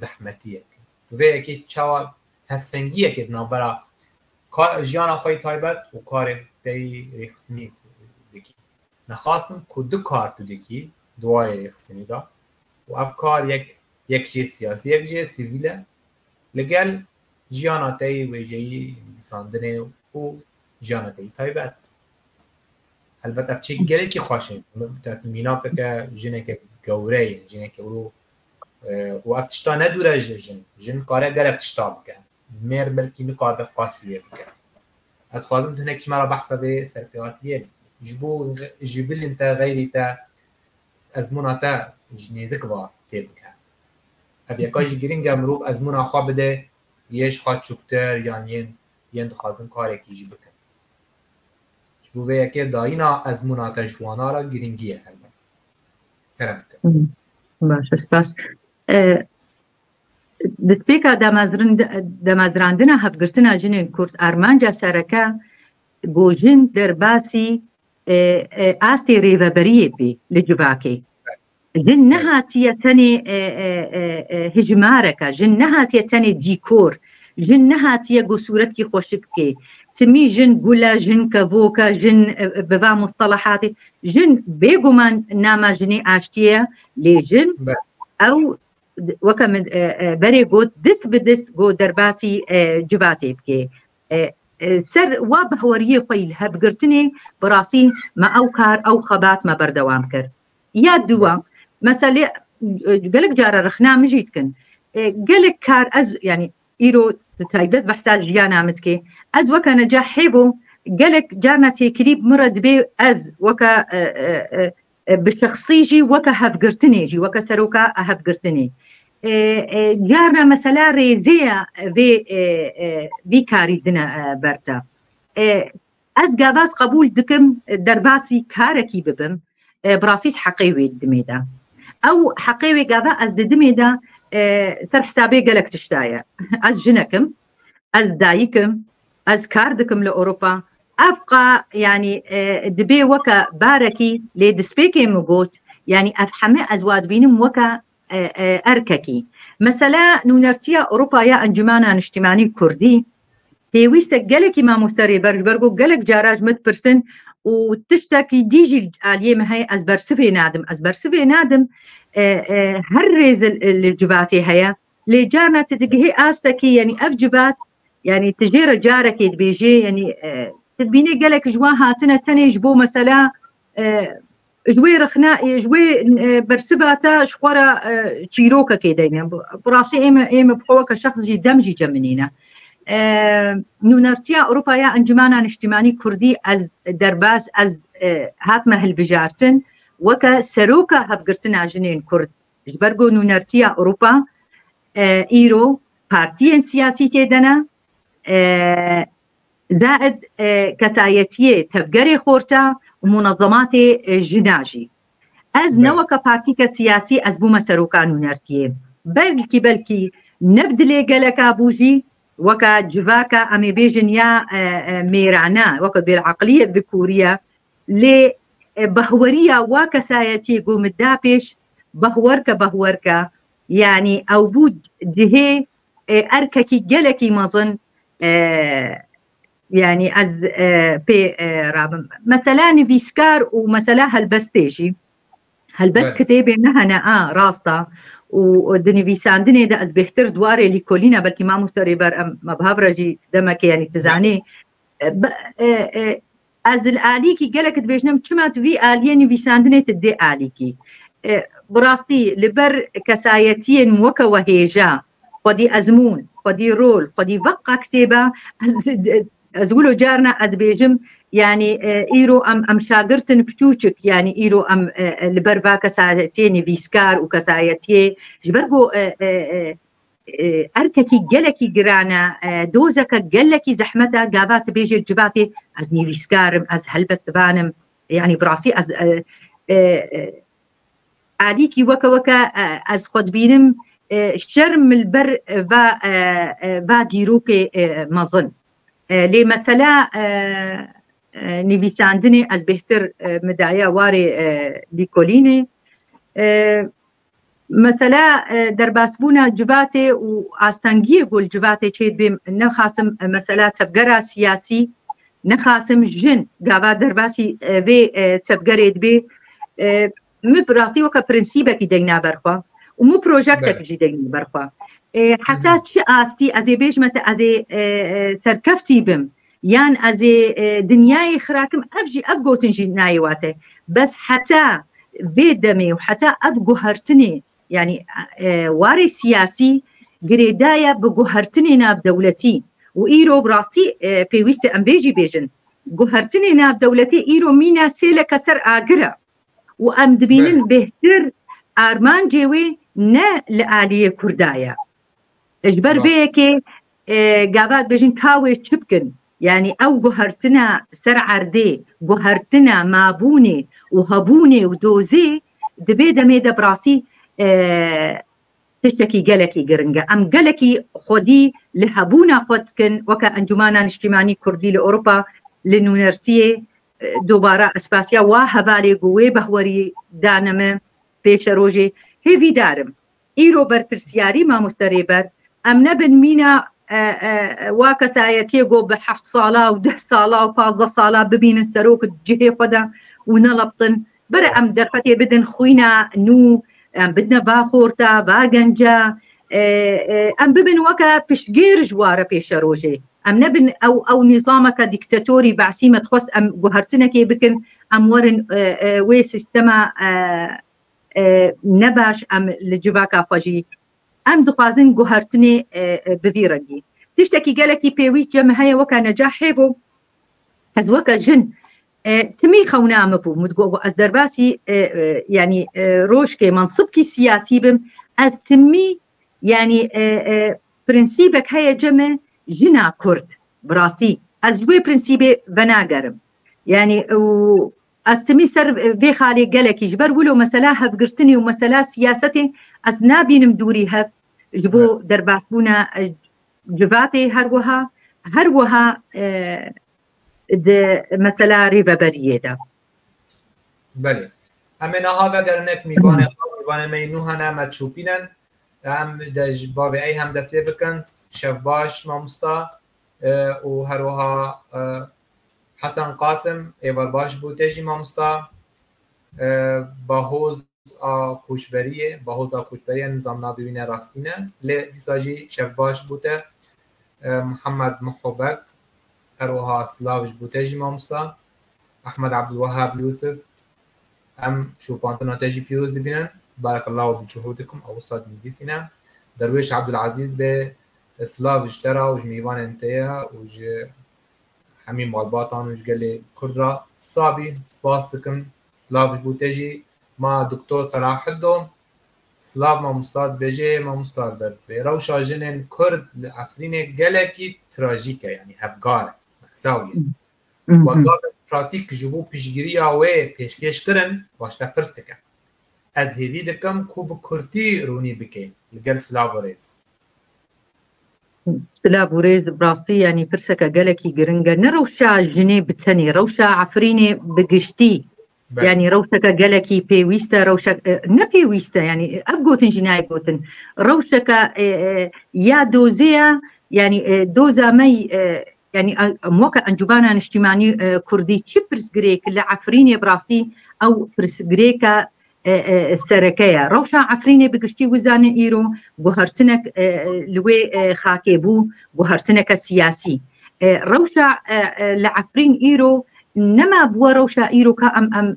زەحمەتیە وی که چاوا هفسنگیه که نابرا کار جیان خواهی تایبت و کار دی ریخستنی دکی نخواستم که دو کار تو دکی دوای ریخستنی دا و افکار یک جه سیاسی یک جه سیویله لگل جیان تایی و جهی بساندنه و جیان تایی تایبت البته چه گله که خواشیم مینا که جنه که گوره جنه که او و افتشتا ندوره جن کاره گله افتشتا بکن میر بلکی نکار به قاسیه بکن از خوازم تو نکش مرا بحثه به سرپیاتیه جبو جبل انت غیری تا از مناتا جنیزک با تیب بکن اب یکاش گرینگ امروب از منا خواه بده یش خواه چوکتر یعنی ین خوازم کاره که جی بکن جبو یکی دایینا از مناتا جوانا را گرینگیه کرم بکن باشه سپاس دسپیکا دمازراندنا هفگرتنا جنین کورد ارمانجا سرکا گوجن در باسی آستی ریوبریه بی لجواکی جن نهاتیه تنی هجمارکا جن نهاتیه تنی دیکور جن نهاتیه گسورتکی خوشک کی تمی جن گولا جن کفوکا جن ببا مصطلحاتی جن بيجو من ناما جني عاشتيه لجن او وكم بري قد دست بدست قد درباسي جباتي بكي سر وابهوريه قيل هبقرتني براسي ما او كار او خبات ما بردوام كر يا دوا مثلا قالك جارة رخنا مجيتكن قالك كار از يعني ايرو تايبت بحسال جيانا متكي از وكا نجاح حيبو قالك جارنا تيكليب مرد بي از وكا بالشخصيجي وكا هفقرتني جي وكا سروكا هفقرتني جارنا مثلا ريزيا في كاري دنا برتا از قاباس قبول دكم درباسي كاركي ببم براسيس حقيوي دميدا او حقيوي قابا از دميدا سر حسابي قالك تشتايا از جنكم از دايكم از كاردكم لأوروبا أبقى يعني دبي وكا باركي لدسبيكي مقوت يعني أفحمي أزواد بينم وكا أرككي مثلا نونرتيا أوروبا يا أنجمانا اجتماعي كردي هي ويستك قالك ما مفتري برجو قالك جاراج متبرسن وتشتكي ديجي الية ما هي أزبرسفي نادم هالريز الجباتي هيا لجارنا تدقي آستكي يعني أفجبات يعني تجير جارك بيجي يعني تبيني قالك جوا هاتنا تاني جبو مثلا جوي رخنا جوي برسباتا شقورا تشيروكا كده يعني براسي ايما بحوكا شخص جي دمجي جمنينا نونرتيا اوروبا يا انجمانا اجتماعي كردي از درباس از هات مهل بجارتن وكا سروكا هبقرتنا جنين كرد جبرقو نونرتيا اوروبا ايرو بارتيين سياسي تيدنا زائد كسايتيه تفقري خورتا ومنظمات جناجي از نوكا بارتيكا سياسي از بوما سروكا نونرتيه بلكي نبدلي قالكا بوجي وكا جواكا امي بيجن يا ميرانا وكا بالعقليه الذكوريه لبهوريه وكسايتي قوم الدابش بهوركا يعني او بود جهه ارككي قالكي مظن يعني از بي رابم مثلا نفيسكار ومثلا هالبستيجي هالبست كتابي نهنا راستا ودنيفيساندني دا از بهتر دواري لكولينا بلكي ما مستريبر ما بهبرجي دمك يعني تزاني از الاليكي قالك تبيجنم كما في اليه نفيساندني تدي اليكي براستي لبر كسايتين وكا وهيجا قدي ازمون قدي رول قدي بقى كتابه أزولو جارنا أدبيجم يعني إيرو أم شاقرتن بتوشك يعني إيرو أم لبربا كسايتين فيسكار وكسايتيه جبربو أرككي جلكي جرانا دوزك جلكي زحمتا قابات بيجي الجباتي أزني فيسكارم أز هلبس بانم يعني براسي أز عليكي وكا أز خد بينم شرم البر با ديروكي مظن لي مثلا نویساندنی از بهتر مدعیا واری لیکولینه مثلا دەرباسبوونە جواتێ و ئاستانگیە گۆل جواتێ چێت بێ نەخاسم مثلا تەبگەرە سیاسی نەخاسم ژن گاوا دەرباسی vê تەبگەرێت بێ من ڕاستی وەکە پرینسیبێکی دەینا بەرخوا و من پرۆژەکتێکیشی دەینی بەرخوا حتا چی ئاستی ئەزێ بێژمەتە ئەزێ سەرکەفتی بم یان ئەزێ دنیای خراکم ئەفژی ئەف گۆتنژی نایواتێ بەس حتا vê demê و حتا ئەف گوهرتنێ yani وارێ سیاسی گرێدایە بە گوهرتنێ ناودەولەتی و ئیرۆ ڕاستی پێویستە ئەم بێژی بێژن گوهرتنێ ناودەولەتی ئیرۆ مینە سێلە کەسەر ئاگرە و ئەم دبینن بهتر ئارمان جێوێ نە لە ئالیە کوردایە ژبەر vêyekê گاvat bêjin kawê çi bikin yani ew guhertina ser erdê guhertina mabûnê û hebûnê û dozê dibê demê de birasî tiştekî gelekî giring e em gelekî xwedî li hebûna xwe dikin weke Encûmena Niştimanî Kurdî li Ewropa li nûnertiyê dobara espasiya wa hevalê got wê behwerî danime pêşe rojê hêvî darim îro berpirsiyarî mamoste rêber em nebin mîna wa kesayetiyê got bi 7 sala û 10 sala û 15 sala bibînin serok cihê xwe de û nelebtin bere em derfetê bidin xwîna nû em bidne va xorta va genca em bibin weke piştgêr ji ware pêşe rojê em nebin ew nîzameka dîktatorî behsî me dixwest em guhertinekê bikin em werin wê sîstema nebaş em li civaka xwe jî em dixwazin guhertinê bi vî rengî tiştekî gelekî pêwîst cem heye weka necax hêvo ez weke jin timî xewna me bû min got ez derbasî yani rojkê mansibkî siyasî bim ez timî yani prinsîbek heye ceme jina Kurd birastî ez ji wê prinsîbê venagerim yani ez timî ser vê xalê gelekî ji ber wilo mesela hevgirtinê û mesela siyasetê ez nabînim dûrî hev ji bo derbasbûna civatê her wiha di mesela rêveberiyê de belê em ê niha vegernek mîvanê mîvanê me nû hene me çûpînin em de ji bavê ey hem dest pê bikin şevbaş mamosta û her wiha Hesan Qasim êvarbaş bû tê jî mamosta bahoz a koçberiyê bahoza koçberiyê nizam navbîne rastî ne lê dîsa jî şevbaş bû te Mihemed Muhobek her wiha Slav ji bû tê jî mamosta Ehmed Abdulwehab Yusuf em şûpantina te jî pîroz dibînin barakallahu bi cuhûdikum ew wisa dinivîsîne Derwêş Abdulaziz bê Slav ji te re û ji mîvanên te ye û ji hemî malbatan û ji gelê Kurd re sabî spas dikim Slav ji bû te jî ma Doktor Selaheddo Slav mamosta dibêje mamosta ber vê rewşa jinên Kurd li Efrînê gelekî trajîk e yani hevgar e behsawî weka pratîk ji bo piştgiriya wê pêşkêş kirin başta pirs dike ez hêvî dikim ku bi Kurdî rûnî bike li gel Slav rêz Silav û rêz rastî yani pirseke gelekî giring e ne rewşa jinê bi tenê rewşa Efrînê bi giştî yani rewşeke gelekî pêwîst e rewşek ne pêwîst e yani ev gotin jî nayê gotin rewşeke ya dozê ye yani doza me yani weke Encûmena Niştimanî Kurdî çi pirsgirêk li Efrînê bi rastî ew pirsgirêka sereke ye rewşa Efrînê bi giştî wizane îro guhertinek li wê xakê bû guhertineke siyasî rewşa li Efrîn îro nema bûwe rewşa îro ka em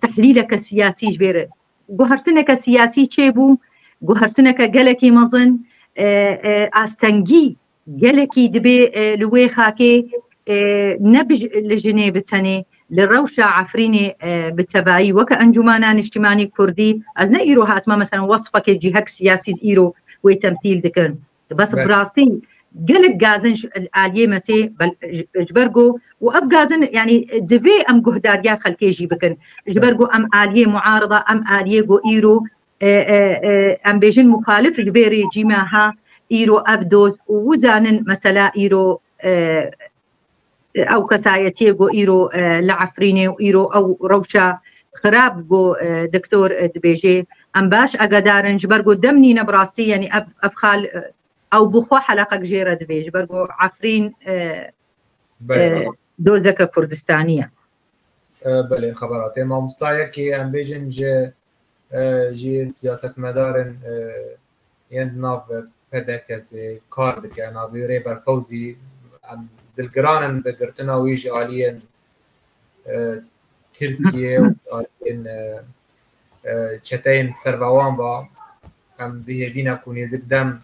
tehlîleke siyasî ji vê re guhertineke siyasî çê bû guhertineke gelekî mezin astengî gelekî dibê li wê xakê ne li jinê bi tenê li rewşa Efrînê bi tevayî weke Encûmena Niştimanî Kurdî ez ne îro hatime mesela wasfekê cîhek siyasî îro wê temthîl dikin bes bi rastî gelek gazin aliyê me tê ji ber got û ev gazin yani divê em guhdariya xelkê jî bikin ji ber got em aliyê muarida em aliyê got îro em bêjin muxalif ji vê rejîma ha îro ev doz û wizanin mesela îro ew kesayetiyê got îro li Efrînê û îro ew rewşa xirab got Doktor dibêje ام باش اقدارن جبرقو دمني نبراستي يعني افخال او بخوا حلقه جيره دبي جبرقو عفرين دوزك كردستانيه. بله خبرات ما مستعير که ام بیجن جی سیاست مدارن یند ناف پدک از کار دکه ناوی ری برفوزی دلگرانن بگرتنا ویج آلین ترکیه و آلین چتین سروان با ام بیه بینا کنی زبدم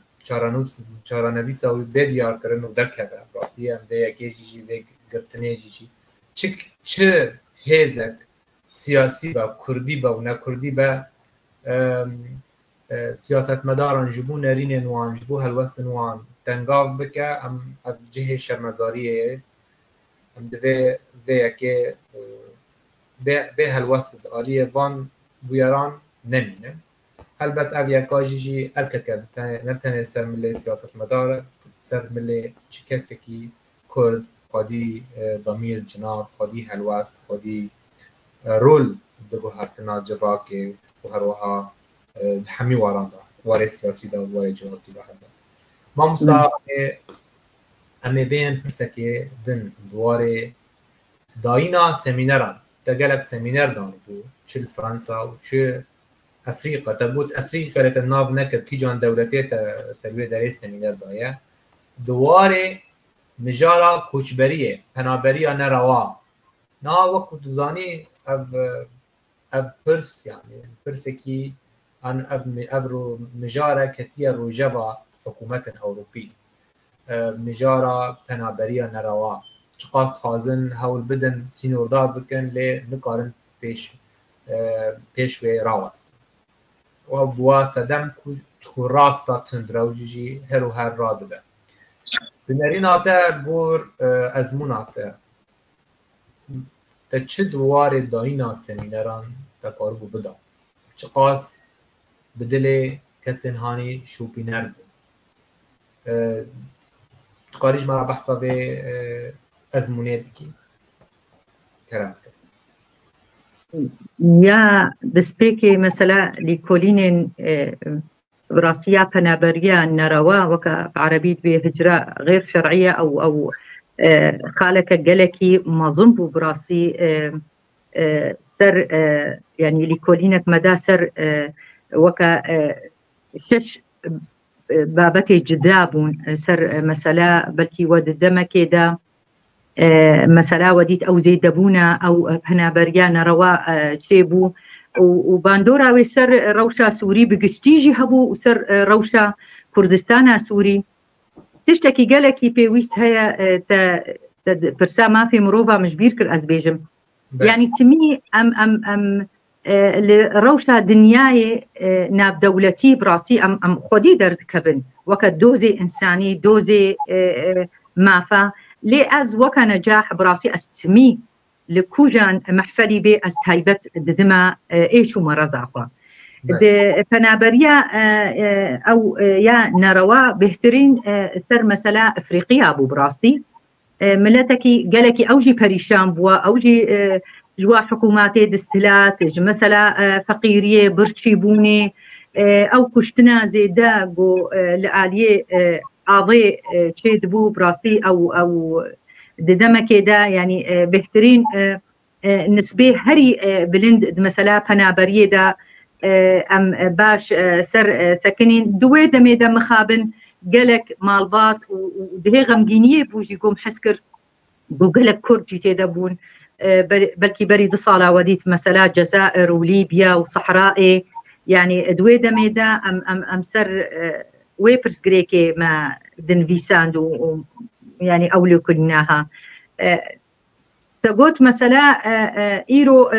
چارانویسا و بدیار کرن و دکه براستی ام ده یکی جی گرتنه جی چه هزک سیاسی با کردی با و نکردی با سیاست مداران جبو نرین نوان جبو هلوست نوان تنگاو بکه ام از جه شرمزاریه ام دوه یکی به هلوست آلیه وان بویران نمینه البته اویا کاجی ارکت نتنه سر ملی سیاست مدار سر ملی چه کسی که کرد خودی ضمیر جناب خودی هلوست خودی رول دبو هاتنا جواکه و هروها حمی واران دا واره سیاسی دا واره جهاتی دا هدا ما مصداق امی بین پرسکه دن دواره داینا سمینران تقلق سمینر دانو بو چه فرانسا و چه افریقا تقول افریقا لتناب نكر كي جان دولتي تلوي داري سمينار دايا دواره مجارا كوچبريه پنابريه نروا نا وقت دزاني اف پرس يعني پرس كي ان افرو مجارا كتيا روجبا حكومة اوروبي مجارا پنابريه نروا چقاس خازن هول بدن سينوردار بكن لي نقارن پیش و راوست و بوا سدم کو راستا تندروجی هر و هر راد به بنرین آتا گور ازمون آتا تا چه دوار داینا سمینران تا کاربو بدا چه قاس بدل کسین هانی شوپینر بود تقاریج مرا بحثا به ازمونه بکی کرم يا بسبيكي مثلا لكولين براسيا بنابريا نروا وكا بعربية بهجرة غير شرعية أو خالك جلكي ما ظنبو براسي سر يعني لكولينك مدى سر وكا شش بابتي جدابون سر مثلا بلكي ود دمك دا مثلا وديت او زيدبونا او هنابريانا روا تشيبو وباندورا وسر روشا سوري بقشتيجي هبو وسر روشا كردستانا سوري تشتكي قالكي بيويست هيا برسا ما في مروفا مجبير كر ازبيجم يعني تمي ام روشا دنياي ناب دولتي براسي ام خودي درد كبن وقت دوزي انساني دوزي مافا لي از وكا نجاح براسي استمي لكوجان محفلي بي استهيبت ددما ايشو مرزافا فنابريا او يا نروا بهترين سر مسألة افريقيا ابو براستي ملتكي قالكي اوجي بريشان بوا اوجي جوا حكوماتي دستلات مسألة فقيرية برشيبوني او كشتنا زيدا جو لآلية آضي شيء دبو براستي او ددما كده يعني بهترين نسبة هري بلند مثلا بنابريه دا ام باش سر سكنين دوي دمي دا مخابن قالك مالبات وده غمجينيه بوجي قوم حسكر بو قالك كورجي تدبون بلكي بريد صالة وديت مثلا جزائر وليبيا وصحرائي يعني دوي دمي دا ام سر ويبرس جريكي ما دنفيساند يعني أولي كلناها تقول مثلا إيرو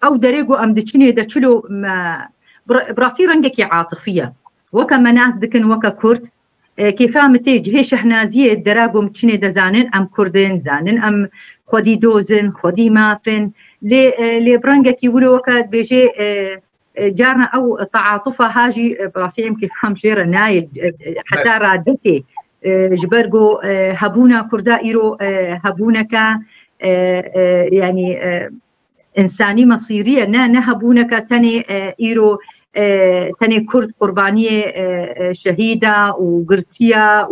أو دريقو أم دتشني دتشلو ما براسي رنجكي عاطفية وكا مناس دكن وكا كرد كيف متي جهيش حنازية دراقو متشني دزانن أم كردين زانن أم خودي دوزن خودي مافن لي برنجكي ولو وكا بيجي جارنا او تعاطفها هاجي براسي يمكن فهم جيرا نايل حتى رادتي جبرجو هبونا كردا ايرو هبونك يعني انساني مصيريه نهبونك تاني ايرو تني كرد قربانية شهيدة وقرتية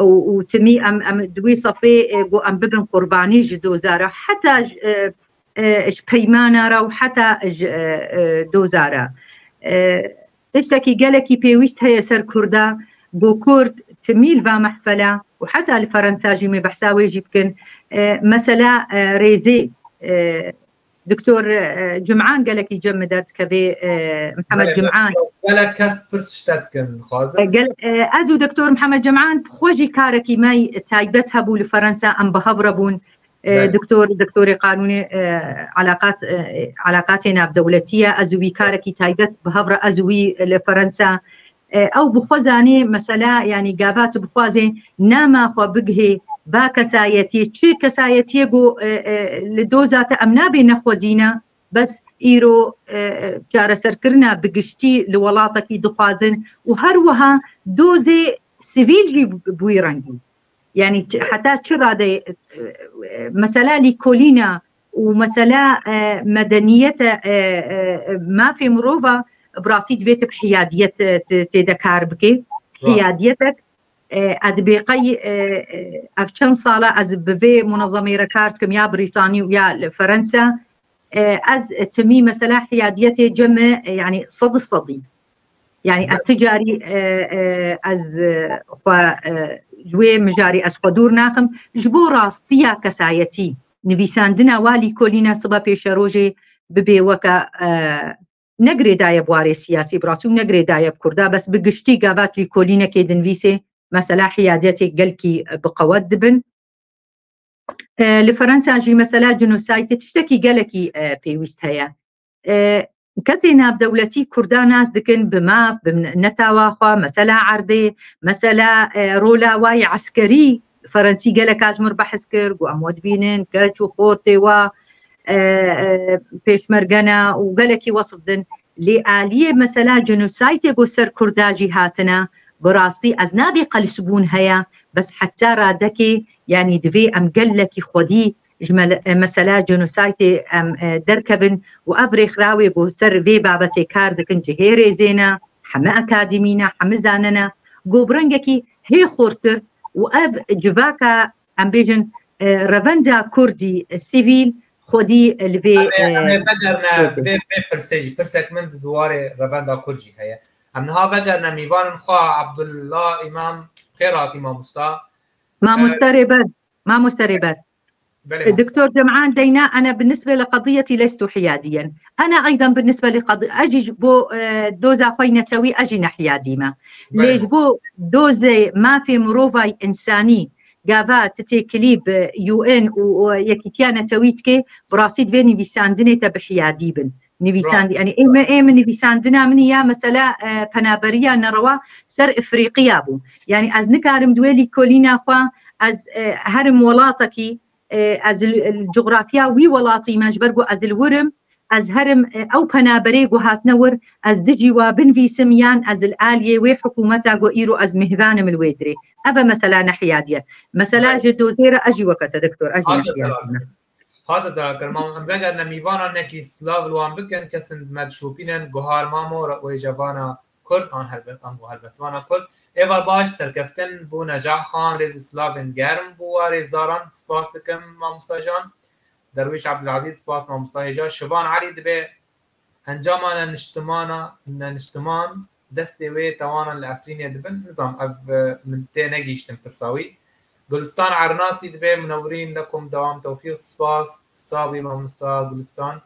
وتمي أم دوي صفي أم ببن قرباني جدوزارة حتى بيمانة را وحتى دوزارة اشتكي قالكي بيويست هي سر كردا بو كرد تميل با محفلة وحتى الفرنسا جيمي بحساوي جيبكن مثلا ريزي دكتور جمعان قالك يجمدت كبي محمد جمعان قالك كاست برسشتاتكن خازن قال ادو دكتور محمد جمعان بخوجي كاركي ماي تايبتها بو لفرنسا ام بهبربون دكتور قانوني علاقاتنا بدولتيه ازوي كاركي تايبت بهبر ازوي لفرنسا او بخوزاني مثلا يعني قابات بخوازي ناما خو بقهي با كسايتي تشي كسايتي جو لدوزات امنابي نخودينا بس ايرو جار سركرنا بقشتي لولاتك دخوازن وهروها دوزي سيفيل بويرانجي يعني حتى تشرا مثلا لكولينا ومثلا مدنية ما في مروفا براسيد بيت بحيادية تذكر بكي حياديتك ادبيقي افشن صالة از بفي منظمة ركارتكم يا بريطاني ويا فرنسا از تمي مثلا حياديتي جمع يعني صدي يعني التجاري از جوي مجاري از قدور ناخم جبو راستيا كسايتي نويساندنا والي كولينا صبا بيشروجي ببي وكا نقري دايب واري سياسي براسو نقري دايب كردا بس بقشتي قابات لي كولينا كيدن فيسي مثلا حياديتي قلكي بقوات دبن لفرنسا جي مثلا جنوسايتي تشتكي قالكي بيويست هيا كزينا بدولتي كردان ناس دكن بما نتاواخوا مثلا عرضي مثلا رولا واي عسكري فرنسي قالك اجمر بحسكر وامود بينن كاچو خورتي و بيشمرغنا وقالكي وصف دن لآلية مثلا جنوسايتي جو سر كرداجي هاتنا براستي از نابي قلسبون هيا بس حتى رادكي يعني دفي ام قلكي خودي جمل مثلا جنوسايتي ام دركبن وافريخ راوي جو سر في بابتي كاردكن جهيري زينا حما اكاديمينا حما زاننا جو برنجكي هي خورتر واف جفاكا ام بيجن رافندا كردي السيفيل خودي الفي بدرنا في برسيج برسك من دواري رافندا كردي هيا امنها بدرنا ميوان خوا عبد الله امام خيرات امام مستا ما مستربد دكتور جمعان دينا أنا بالنسبة لقضيتي لست حياديا أنا أيضا بالنسبة لقضية أجي بو دوزا خوي نتوي أجي حياديما ليش بو دوزي ما في مروفاي إنساني قافات تكليب UN ويكتيانا تويتكي براسيد فيني بيساندني تبحيادي بن نيفيساند يعني ايه من نيفيساندنا من يا مثلا بنابريا نروا سر افريقيا بو يعني از نكارم دويلي كولينا خوا از هرم ولاتكي از الجغرافيا وي ولاتي ماجبرغو از الورم از هرم او بنابريغو هاتنور از دجي وبنفي سميان از الاليه وي حكومتها جو ايرو از مهبان من الويدري ابا مثلا نحياديه مثلا جدوزيره اجي وقت دكتور اجي نحياديه هذا ذاكر ما ام بقى نميوانا نكي سلاف الوان بكن كسن مدشوبينن جوهر مامو ويجبانا كل عن هالبسوانا كل ايوال باش سركفتن بو نجاح خان ريز سلافن گرم بو ريز داران سپاس دكم ما مستجان درويش عبد العزيز سپاس ما مستجان شوان علي دبي انجامانا نشتمان دستي وي توانا الافرينيا دبن نظام اف من تنجيشتن برساوي گلستان عرناسی دبي منورين لكم دوام توفيق سپاس صابي ما مستا گلستان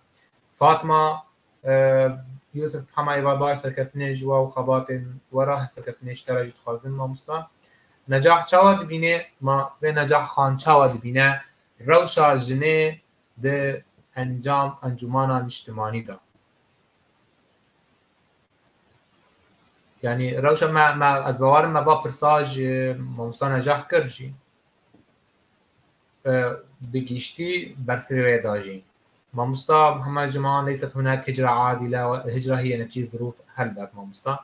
فاطمه يوسف محمد باش سركتني جوا وخباطن وراه سركتني اشتراجت خازن ما مستا نجاح چاوا دبينه ما به نجاح خان چاوا دبينه روشا جنه ده انجمانا اجتماعي دا يعني روشا ما از باور ما با پرساج ما مستا نجاح کرجي بقيشتي برسي داجي ما مستا محمد جمعان ليست هناك هجرة عادلة الهجرة هي نتيجة ظروف هلبك ما مستا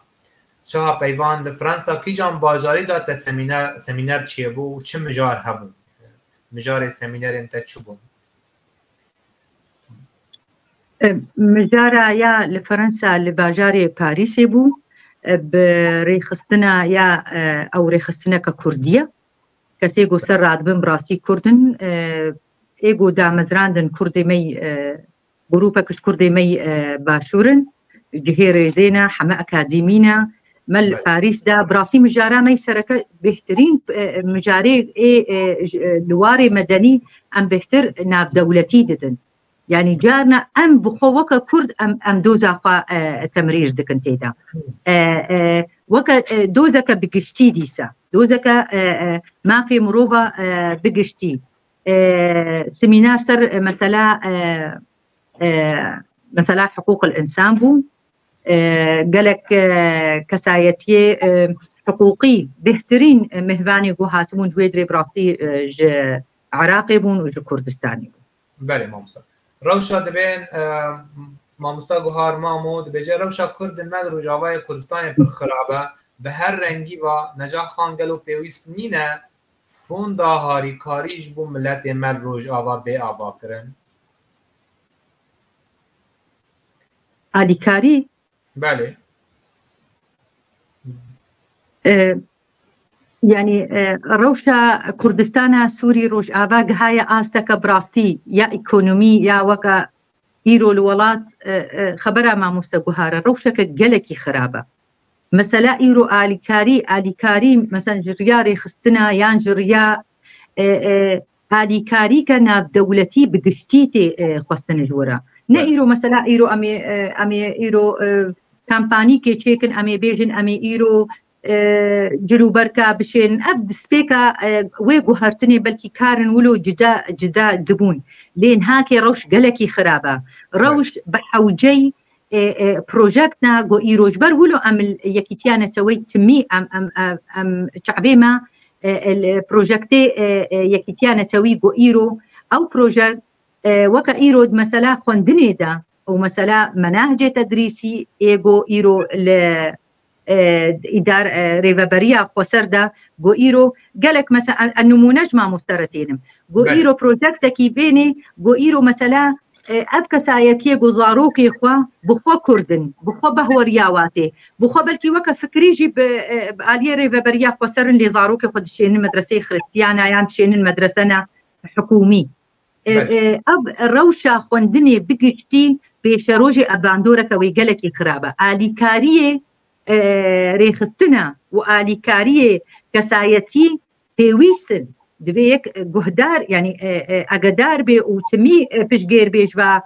شاها بيوان فرنسا كي جان باجاري دا سمينار تشيبو وچه مجار هبو مجار سمينار انت تشبو مجارە یا لە فەرەنسا لە باژارێ پاریسێ بوو بڕێخستنە یا ئەو ڕێخستنەکە کوردیە کەسێک و سەر ڕادبن ڕاستی کوردن ئێگۆ دامەزراندن کوردێمەی گروپەکەش کوردێمەی باشوورن جهێ ڕێزێنە حەمە ئەکادیمینە مەل پاریسدا براسی مجارامەی سەرەکە بهترین مجارێ لوارێ مەدەنی ئەم بهتر ناودەولەتی ددن يعني جارنا ام بخو وكا كرد ام دوزا خوا تمرير دكن تيدا وكا دوزك بقشتي ديسا دوزك ما في مروفة بقشتي سمينار سر مسألة حقوق الإنسان بو قالك كسايتي حقوقي بهترين مهفاني قو هاتمون جويدري براستي عراقي بون وج كردستاني بون بله مامسا روشا دبین ماموستا گوهار مامود بجه روشا کرد من روجاوای کردستان پر خرابه به هر رنگی و نجاح خان گلو پیویست نینه فوندا هاری کاریش بو ملت مل روج آوا به آوا کرن هاری کاری؟ بله يعني روشا كردستان سوري روش آباق هاي آستك براستي يا إيكونومي يا وكا إيرو الولات خبرها ما مستقوهارا روشا كجلكي خرابة مثلا إيرو آليكاري مثلا جرياري خستنا يان جريا آليكاري كان دولتي بقشتيتي خستنا جورا نا إيرو مثلا إيرو أمي إيرو كامباني كي تشيكن أمي بيجن أمي إيرو جلوبركا بشين أبد سبيكا ويقو هرتني بلكي كارن ولو جدا دبون لين هاكي روش قلكي خرابة روش بحوجي بروجكتنا قو إيروج بر ولو أم يكيتيانا توي تمي أم شعبيما البروجكتي يكيتيانا توي قو إيرو أو بروجكت وكا إيرو مثلا خوندني دا أو مثلا مناهج تدريسي إيقو إيرو إدار ريفابريا خسردا جو إيرو قالك مثلا النمونج ما مسترتينم جو إيرو بروجكت كي بيني جو إيرو مثلا أبكى سايتي جو زاروكي خوا بخوا كردن بخوا بهورياواتي بخوا بلكي وكا فكري جيب آلية ريفابريا خسرن اللي زاروكي خد شين المدرسة خريستيانا يعني شين المدرسة حكومي أب روشا خوندني بقشتي بشروجي أباندورك ويقالك خرابة آلي كاريه ريخستنا وآليكارية كسايتي بيويستن دبيك جهدار يعني أقدار بي وتمي بشجير بيجوا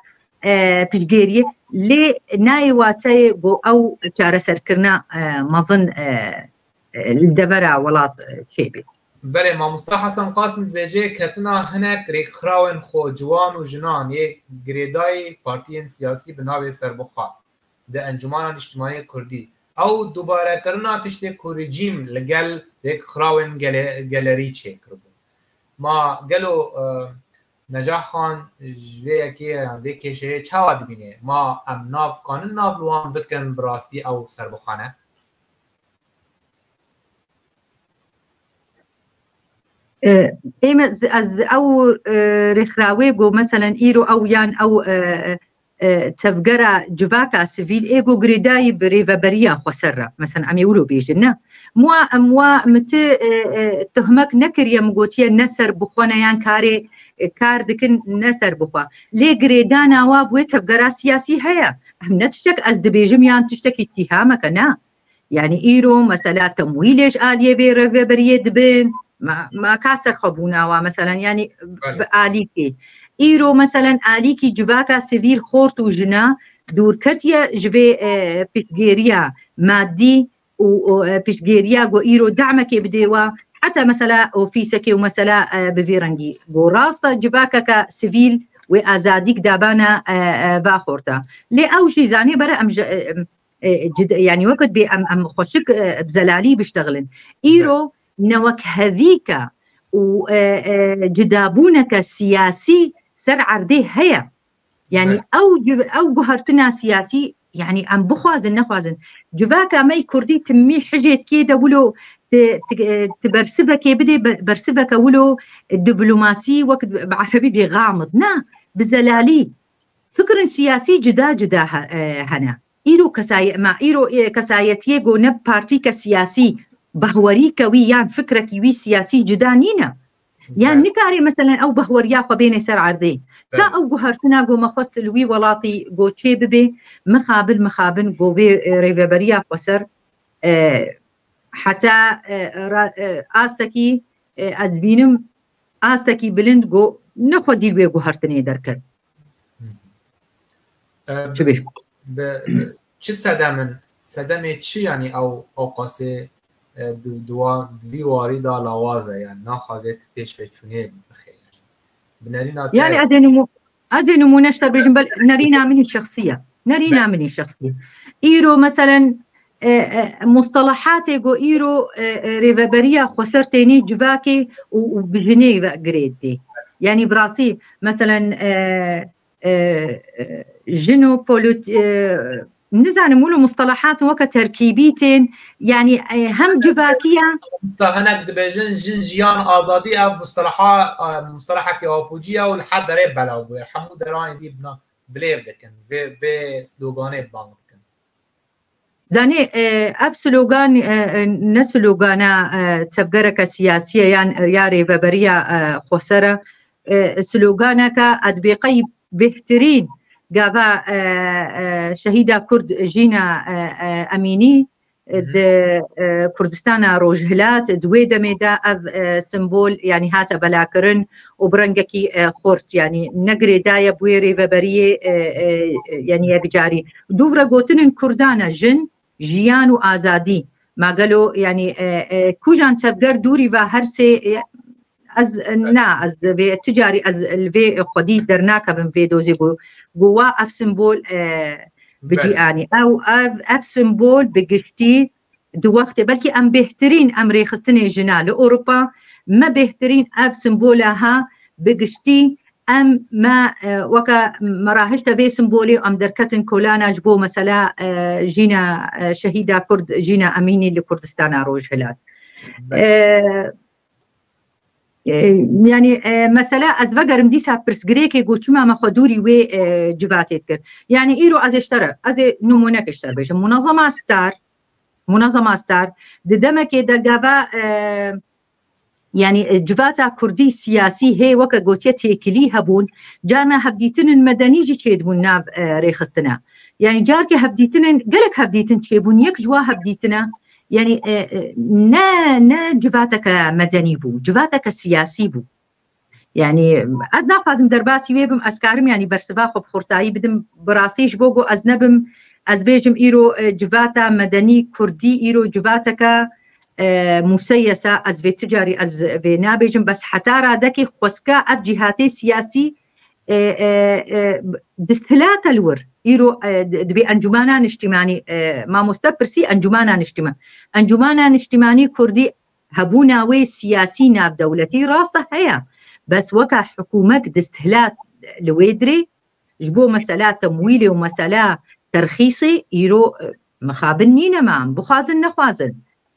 بشجيرية لي نايواتي جو أو جارسر كرنا مظن الدبرة ولات شيبي بله ماموستا حسن قاسم بيجي كتنا هناك ريك خراون خو جوان وجنان يك جريداي بارتيين سياسي بناوي سربخا ده انجمان الاجتماعي الكردي او دوباره کرنا تشتی کو رژیم لگل یک خراون گالری چه کرد ما گلو نجاح خان جوی کی دیگه شه چاود بینه ما ام ناف قانون ناف لوان بکن براستی او سربخانه ايما از او رخراوي جو مثلا ايرو او يان او تفجرا جواكا سيفيل ايجو غريداي بريفابريا خسرة مثلا ام يقولوا بيجنا موا مت تهمك نكر يمغوتيا نسر بخوانا يان كاري كار دكن نسر بخوا لي غريدانا وابوي تفجرا سياسي هيا هم نتشك از دبيجم يان تشتك اتهامك انا يعني ايرو مثلا تمويلش آلية بريفابريا دبن ما كاسر خبونا ومثلا يعني آليكي إيرو مثلا آليكي جواكا سيفيل خورت وجنا دوركتيا جوي بيشجيريا مادي وبيشجيريا جو إيرو دعمك بديوا حتى مثلا أوفيسك ومثلا بفيرنجي جو راستا جواكا كسيفيل وأزاديك دابانا باخورتا لي أوجي زاني برا أم يعني وقت بي أم خوشك بزلالي بيشتغلن إيرو نوك هذيك وجدابونك السياسي سر عرضه هيا يعني او جهرتنا سياسي يعني ام بخوازن نخوازن جباكا ماي كردي تمي حجيت كيدا ولو تبرسبك بدي برسبك ولو دبلوماسي وقت بعربي بغامض نا بزلالي فكر سياسي جدا جدا هنا إيرو كساي مع إيرو كسايتيه جو نب بارتي كسياسي بهوري كوي يعني فكرة كوي سياسي جدا نينا يعني نكاري مثلا أو بهوريا خبين سر عرضي كا أو جهرتنا جو مخصت الوي ولاطي جو شيء ببي مخابن جو في ريفبريا قصر حتى آستكي أدبينم آستكي بلند جو نخدي الوي جهرتني دركت شو بيف چه صدمه چی یعنی او قاسه دواری دا لوازه يعني ناخذت پیش بچونه بخير بنرينا يعني ادي نمونه اشتر بيجن بل نرينا من الشخصيه ايرو مثلا مصطلحات جو ايرو ريفابريا خسرتني جواكي وبجنيفا جريدي يعني براسي مثلا جنو بولوت نزعل نقولوا مصطلحات وكتركيبيتين يعني هم جباكية هناك دبيجن جنجيان آزادي أو مصطلحات كيوابوجيا والحد دريب بلاو حمود راني دي بنا بليف دكن في سلوغاني بانكن زاني أب سلوغان نسلوغانا تبقرك سياسية يعني ياري ببريا خسرة سلوغانك أدبيقي بهترين قابا شهيدة كرد جينا أميني كردستان روجهلات دويدا ميدا أب سمبول يعني هاتا بلاكرن وبرنجكي خورت يعني نقري دايا بويري وبريه يعني يبجاري دوفرا قوتن كردانا جن جيان وآزادي ما قالوا يعني كوجان تبقر دوري وهرسي از نه از به تجاری از الوی خودی درناک بن في دوزي جوا اف سمبول بجياني او اف سمبول بقشتي دو وقت بلكي ام بهترين امري خستني جنا لاوروبا ما بهترين اف سمبولها بقشتي ام ما وكا مراهش تبي سمبولي ام دركتن كولانا جبو مثلا جينا شهيده كرد جينا اميني لكردستان روجهلات يعني مثلا از وگرم دیسا پرسگریکی گوچما ما خدوري و جباتت کرد يعني ايرو از اشترى از نمونه اشترى بيش منظمه ستار دمك دغابا يعني جباتا كردي سياسي هي وك گوتيه تيكلي هبون جانا هبديتن المدني جي تشيدبون ناب ريخستنا يعني جارك هبديتن قالك هبديتن تشيبون يك جوا هبديتنا يعني نا جفاتك مدني بو جفاتك سياسي بو يعني أدنا فازم درباسي ويبم أسكارم يعني برسباخ بخورتاي بدم براسيش بوغو أزنبم أزبيجم إيرو جفاتا مدني كردي إيرو جفاتك مسيسة أزبي تجاري أزبي نابيجم بس حتى رادكي خوسكا أب جهاتي سياسي دستهلات الور إيرو دبي أنجمانا اجتماعي ما مستبرسي أنجمانا اجتماعي كردي هبونا وي سياسي ناب دولتي راسه هيا بس وكا حكومك دستهلات لويدري جبو مسألة تمويلي ومسألة ترخيصي إيرو مخابنين معهم بخازن نخوازن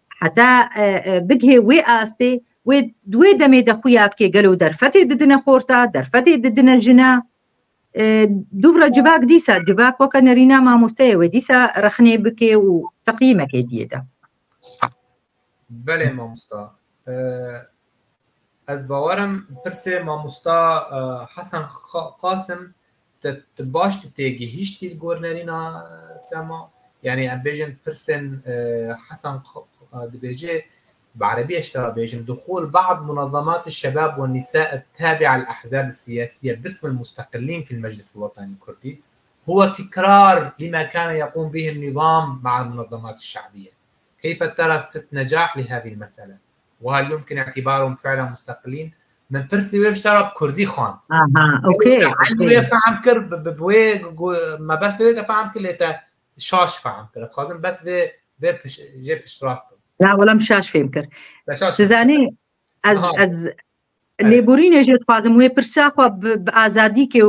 حتى بقهي وي آستي وي دمي دخويا بكي قالوا درفتي ددنا خورتا درفتي ددنا الجنا دوفرا جباك ديسا جباك وكا نرينا ما مستوى ديسا رخني بكي وتقييمك ديدا بله ما مستا از باورم پرسه ما مستا حسن قاسم تباش تتيجيهش تي الجورنالينا تما يعني أبيجن برسن حسن دبيجي بعربية اشترى بيجن دخول بعض منظمات الشباب والنساء التابعة للأحزاب السياسية باسم المستقلين في المجلس الوطني الكردي هو تكرار لما كان يقوم به النظام مع المنظمات الشعبية. كيف ترى نجاح لهذه المسألة؟ وهل يمكن اعتبارهم فعلا مستقلين؟ من برسي وير اشترى بكردي خان. اوكي. عنده فهم كر بوي ما بس ليه فهم كل شاش فهم كر خازن بس في جيب اشتراست. لا ولا مشاش فهمكر سزاني از اللي بورين جيت فازم وي برساخو بازادي كي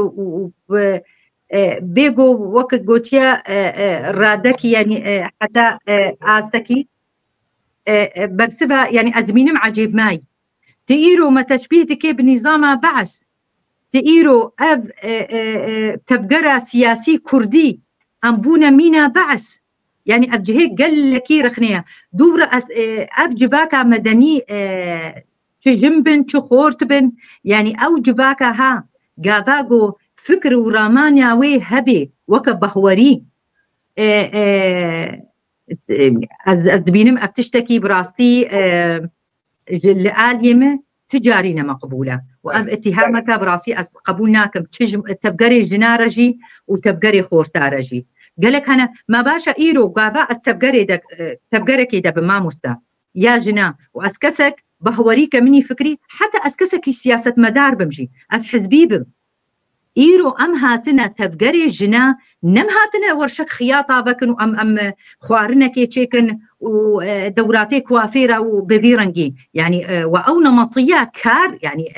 بيجو وقت جوتيا رادك يعني حتى آستكي برسبها يعني أدمينم عجيب ماي تيرو ما تشبيهتك بنظام بعث تئيرو أب تفجرة سياسي كردي أم بونا مينا بعث يعني أبجهيك قال لكي رخنية دور أب جباكا مدني تجنبن تخورتبن يعني أو جباكا ها قاباقو فكر ورامانيا وي هبي وكبهوري از بينم أبتشتكي براستي لآليمة تجارينا مقبولة وأم اتهامك براسي از قبولناكم تبقري جنارجي وتبقري خورتارجي قالك أنا ما باشا إيرو قابا از تبقري كيدا بما مستا يا جنا وأسكسك بهوريك مني فكري حتى أسكسك سياسة مدار بمجي أز حزبيبم إيرو أم هاتنا تفقري جنا نم هاتنا ورشك خياطة بكن وأم خوارنا كي تشيكن ودوراتي كوافيرة وببيرنجي يعني وأو نمطية كار يعني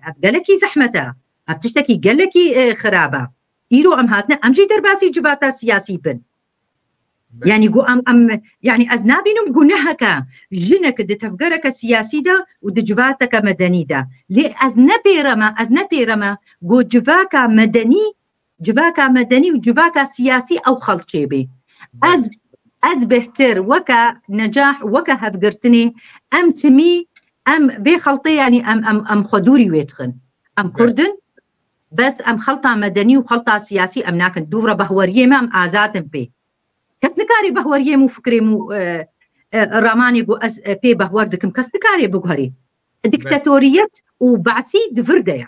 أبقالكي زحمتها أبتشتكي قالكي خرابة إيرو أم هاتنا أم جي درباسي جباتا سياسي بن يعني جو أم يعني أزنابي نم جنهك جنك دي تفقرك سياسي دا ودجباتك مدني دا لي أزنبي رما جو جباكا مدني وجباكا سياسي أو خلطي بي أز بهتر وكا نجاح وكا هفقرتني أم تمي أم بي خلطي يعني أم خدوري ويتخن أم كردن بس أم خلطة مدني وخلطة سياسي أم ناكن دورة بهورية ما أم آزاتن بي كسنكاري بهوريه مو فكري مو راماني جو أز بي بهوردكم كسنكاري بهوري ديكتاتورية وبعسي دفرديا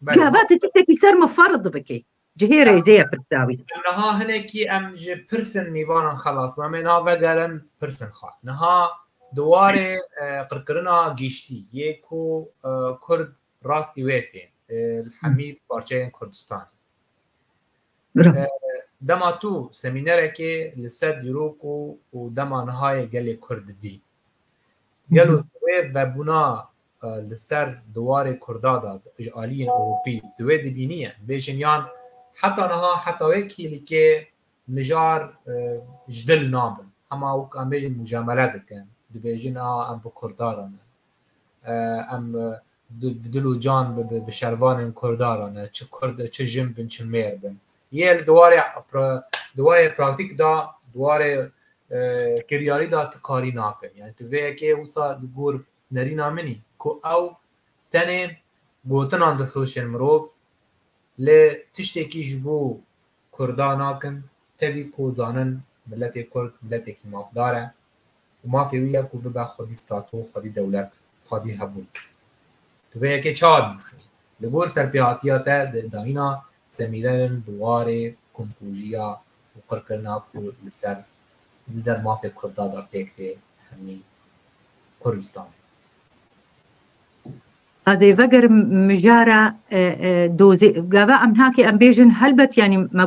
جابات تشتكي سر مفرض بكي جهيري زي برتاوي نها هنكي ام جي برسن ميبانا خلاص ومن ها وگرن برسن خواهد نها دواره قرقرنا گیشتی یکو کرد راستی ویتین الحمید بارچه کردستان دما تو سمینره که لسد یروکو و دما نهای گل کرد دی گلو دوی و بنا لسر دوار کردادا اجعالی اوروپی دوی دبینیه بیشن یان حتی نها حتی وکی که نجار جدل نابن اما وک ام بیشن مجامله دکن دبیجن ام با کردارانه ام دلو جان بشروان کردارانه چه کرد چه جنبن چه میربن یه دواره پراکتیک دا دواره کریاری دا تکاری ناکن یعنی تو وی که وصا دور نرینا منی کو او تنه گوتن آن دخوشن مروف ل تشتکی جبو کردا ناکن تبی کو زانن ملت کرد ملت کی مافداره و مافی ویا کو ببا خودی ستاتو خودی دولت خودی هبون تو وی که چاد لگور سرپیاتیات داینا سميران دواري كومبوجيا وقرقرنا كل لسر در مافي كردادا بيكتي همي كردستان هذا فقر مجارة دوزي قابا أم هاكي أم بيجن هلبت يعني ما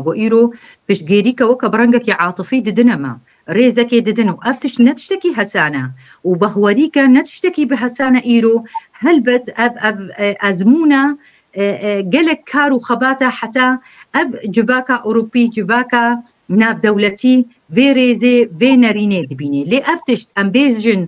قو إيرو بش جيريكا وكا برنجك عاطفي ددنما ريزكي ددنو أفتش نتشتكي هسانا وبهوريكا نتشتكي بهسانا إيرو هلبت أب أزمونا قالك كارو خباتا حتى أب جباكا أوروبي جباكا ناف دولتي في ريزي في ناريني دبيني لي أفتش أم بيجن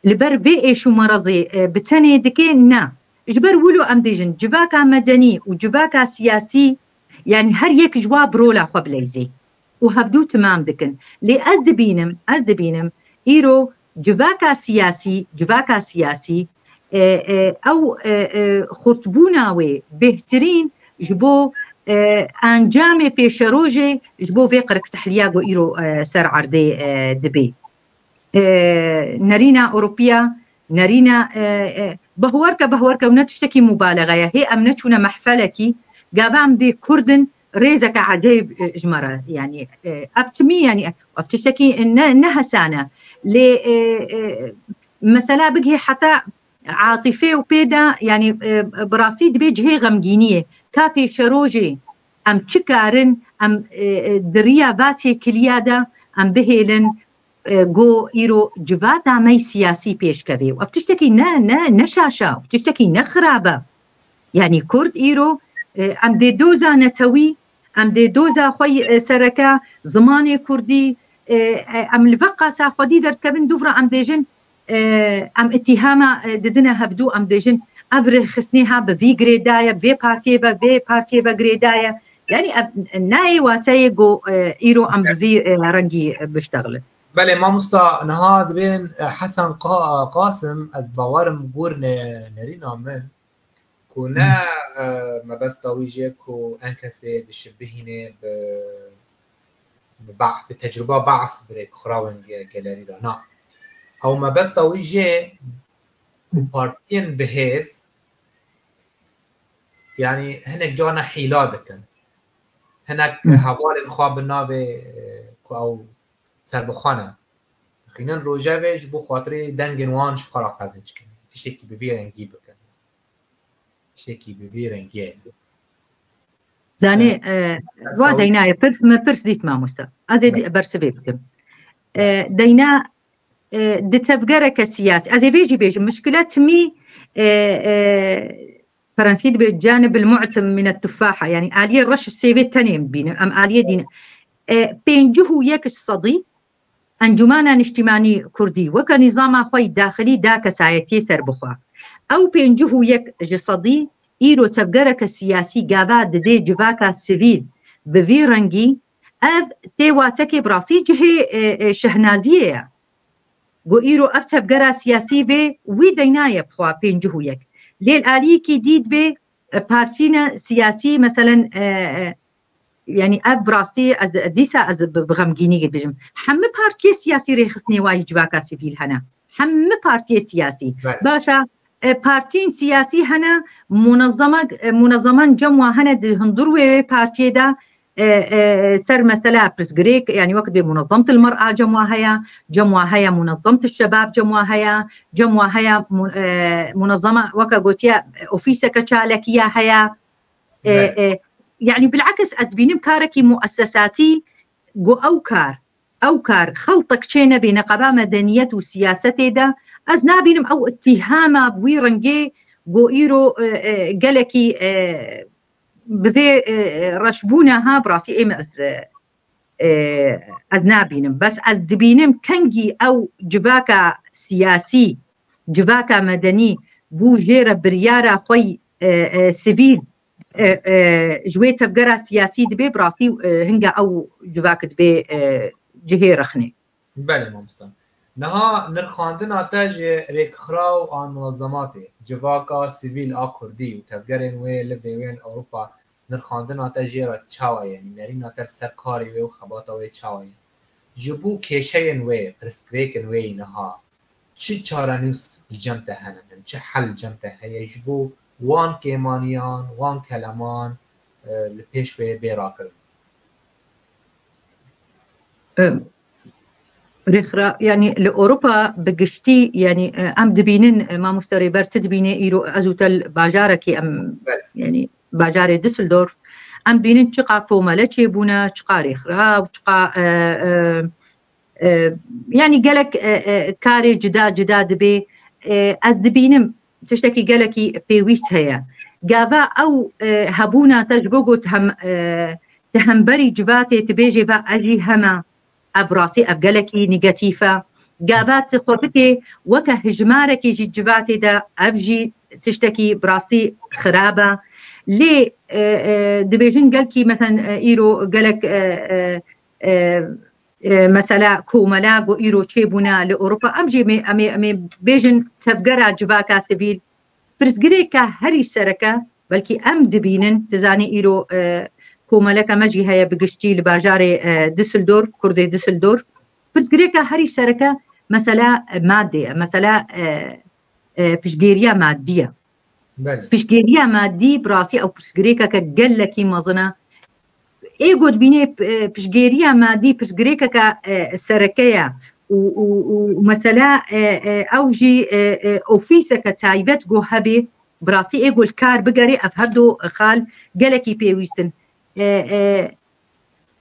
لبر في إيشو مرضي بتاني دكي نا جبر ولو أم ديجن جباكا مدني وجباكا سياسي يعني هر يك جواب رولا قبليزي وهفدو تمام دكن لي أزدبينم إيرو جباكا سياسي أو خطبوناوي بهترين جبو أنجامي في شروجي جبو في قرق تحلياغو إيرو سر عردي دبي نارينا أوروبيا نارينا بهوركا ونتشتكي مبالغة هي أمنتشونا محفلكي قابام دي كردن ريزك عجيب جمرة يعني أبتمي يعني أبتشتكي نهسانة مثلا بقي حتى عاطفي وبيدا يعني براسي دبيجهي غمجينية كافي شروجي أم تشكارن أم دريا باتي كليادا أم بهيلن جو إيرو جباتا مي سياسي بيشكبي وبتشتكي نشاشة وبتشتكي نخرابة يعني كرد إيرو أم دي دوزا نتوي أم دي دوزا خوي سركا زماني كردي أم الفقا ساخدي درت كبن دوفرا أم ديجن أم اتهامة ددنا هفدو أم ديجن افري خصنيها بفي جريدايا بفي بارتي جريدايا يعني ناي واتاي جو ايرو ام بفي رنجي بشتغل. بله ماموستا نهاد بين حسن قاسم از باورم گور نرينا من كنا ما بس طويجه كو انكسي دشبهينه بتجربه بعث بريك خراون جاليري نا او ما بس طويجه كو بارتين بهز يعني هناك جانا حيلا دكن هناك حوالي الخواب النابه او سربخانه خلينا روجاوج بو خاطري دنگن وانش خلاق قزنج كن تشتكي ببيرنجي بكن تشتكي ببيرنجي زاني ودينا برس ديت ما مستا ازي برسبي بكم دينا دتفقرك السياسي ازي بيجي مشكلة مي فرنسي بالجانب المعتم من التفاحة يعني آلية رش السيفي الثانية بينا ام آلية دينا بينجهو يك الصدي انجمانا اجتماعي كردي وكنظام خوي داخلي داك سايتي سربخوا او بينجهو يك جسدي ايرو تفقرك السياسي قاباد دي جواكا سيفيل بفيرنجي اف تيواتكي براسي جهي شهنازية قو ايرو اف تفقرا سياسي بي ويدينايا بخوا بينجهو يك ليل آليكي ديد بي بارتينا سياسي مثلا يعني اف براسي از ديسا از بغمجيني قد بجم حم بارتي سياسي ريخصني واي جواكا سيفيل هنا حم بارتي سياسي باشا بارتين سياسي هنا منظمة جموع هنا هندروي بارتي دا سر مسألة برسغريك يعني وقت بمنظمة المرأة جموع هيا منظمة الشباب جموع هيا منظمة وقت قوتيا أوفيسة كشالكية هيا يعني بالعكس أتبينم كاركي مؤسساتي جو أوكار خلطك شينا بين قبا مدنية وسياسة دا أزنابينم أو اتهامة بويرنجي جو إيرو قالكي ببي رشبونا ها براسي إيم أزنابينم بس أزدبينم كنجي أو جباكا سياسي جباكا مدني بو جيرة بريارة خوي سبيل جوي تبقرا سياسي دبي براسي هنگا او جواك دبي جهي رخني بله مامستان نها نرخاندنا تاج ريك خراو عن منظماتي جواكا سيفيل كردي وتبقرين وي لبدوين اوروبا نرخاندنا تاج را تشاوا يعني نرينا تر سركاري وي وخباطا وي تشاوا جبو كيشين وي برسكريكن وي نها چی چارانوس جمته هنن چه حل جمته هي جبو وان كيمانيان وان كلمان لبيشوي بيراكل رخرا يعني لأوروبا بقشتي يعني أم دبينين ما مستري برتدبيني إيرو أزوتل باجاركي أم يعني باجاري ديسلدورف أم بينين تشقا تومالتشي بونا تشقا رخرا وتشقا يعني قالك كاري جدا دبي أز دبينم تشتكي قالكي بيويس هيا قابا أو هبونا تجبوغو تهمبري جباتي تبيجي با أجي هما أبراسي أبقالكي نيجاتيفا قابات خوتكي وكا هجماركي جي جباتي دا أفجي تشتكي براسي خرابة لي دبيجن قالكي مثلا إيرو قالك مثلا كوملاغو إيرو تشيبونا لأوروبا أمجي أمي بيجن تفقرا جباكا سبيل برسقريكا هري سركا بلكي أم دبينن تزاني إيرو كوملاكا مجي هيا بقشتي لباجاري ديسلدورف كردي ديسلدورف برسقريكا هري سركا مثلا مادية مثلا بشجيريا مادية بشجيريا مادي براسي أو برسقريكا كقلكي مظنا ايجود بيني بشجيريا مادي برسقريكا كسركيا ومثلا اوجي اوفيسا كتايبت جو هبي براسي ايجو الكار بقري افهدو خال قالكي بيويستن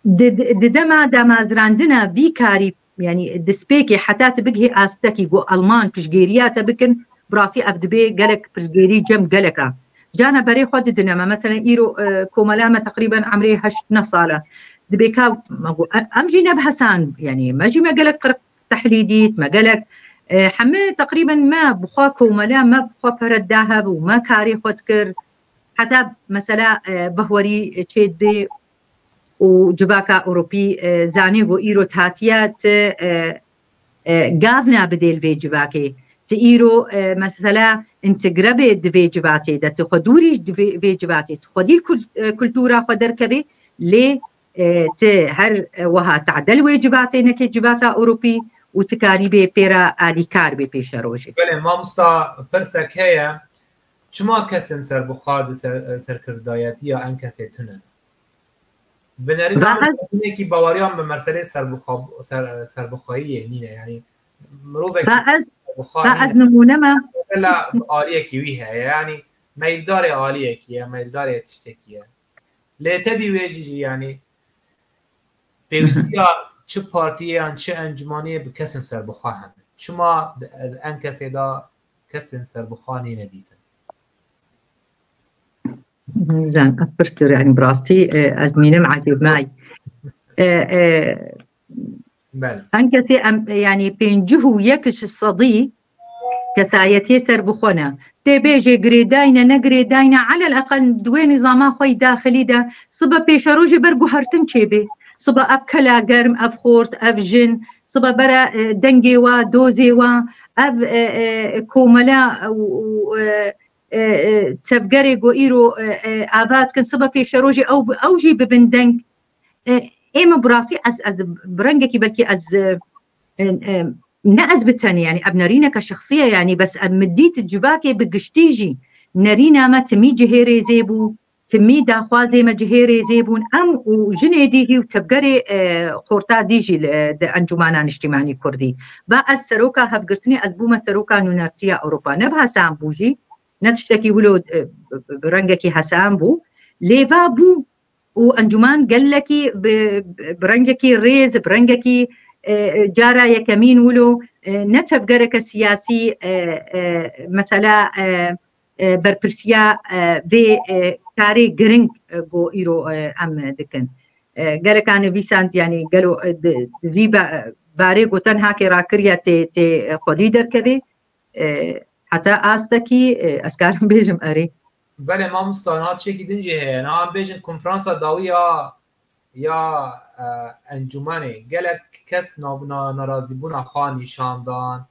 دما دامازراندنا في كاري يعني دسبيكي حتى تبقي استكي جو المان بشجيريا تبكن براسي افدبي قالك برسقيري جم قالكا جانا بري خود دنما مثلا ايرو كوملامه تقريبا عمري 8 صاله دبيكا امجي نبحثان يعني ما جي ما قالك قرق تحليديت ما قالك حمه تقريبا ما بخوا كوملا ما بخوا برد داهب وما كاري خود كر حتى مثلا بهوري تشيد بي وجباكا أوروبي زانيغو إيرو تاتيات قافنا بديل في جباكي تيرو مثلا انتجربي دفي جباتي ده تخدوري في جباتي تخدي الكولتورا خدر كبي ليه هر وها تعدل واجباتي نكي جباتا أوروبي وتكاري بي بيرا آليكار بي بيشا روشي. بله ما مستا برسك هيا چما کسین سربخاد سرکردایتی یا ان کسی تونه بنری دامنه که باوریان به مسئله سربخایی نینه یعنی مروبه فاز نمونه ما لا عالیه کیویه یعنی میلدار عالیه کیه میلدار تشتکیه لیتبی ویجی یعنی پیوستیا چه پارتیه چه انجمانی به کسین سربخواه هم چما ان کسی دا کسین سربخواه نینه دیتن زين أفرستر يعني براستي أزمينة معجب معي أنكسي يعني بينجهو يكش صدي كسايتي سربخونا تبيجي جريداينا نجريداينا على الأقل دوي نظام خوي داخلي ده صبا بيشروجي برجو هرتن شيبي صبا أبكلا جرم أفخورت أفجن صبا برا دنجيوا دوزيوا أب كوملا تفجري جو إيرو آباد كن صبا في شروجي أو جي ببندنك إيما براسي از برنجكي بلكي از نأز بالتاني يعني أبنرينا كشخصية يعني بس مديت الجباكي بقشتيجي نرينا ما تمي جهيري زيبو تمي داخوازي ما جهيري زيبون أم وجني ديجي وتفجري خورتا ديجي أنجمانا اجتماعي كردي با السروكا هفقرتني أزبوما سروكا نونارتيا أوروبا نبها سامبوجي نتشتكي ولو برنجكي حسام بو ليفا بو وانجمان قال لكي برنجكي ريز برنجكي جارا يكمين ولو نتفقرك السياسي مثلا بربرسيا في كاري جرينج جو إيرو أم دكن قال كان فيسانت يعني قالوا في باري قوتن هاكي راكريا تي خدي دركبي حتى آستكي أسكارم بيجم أري بله ما مستانات شكي دنجي هي أنا عم بيجن كونفرانسا داوية يا انجماني قالك كس نرازي بونا خاني شاندان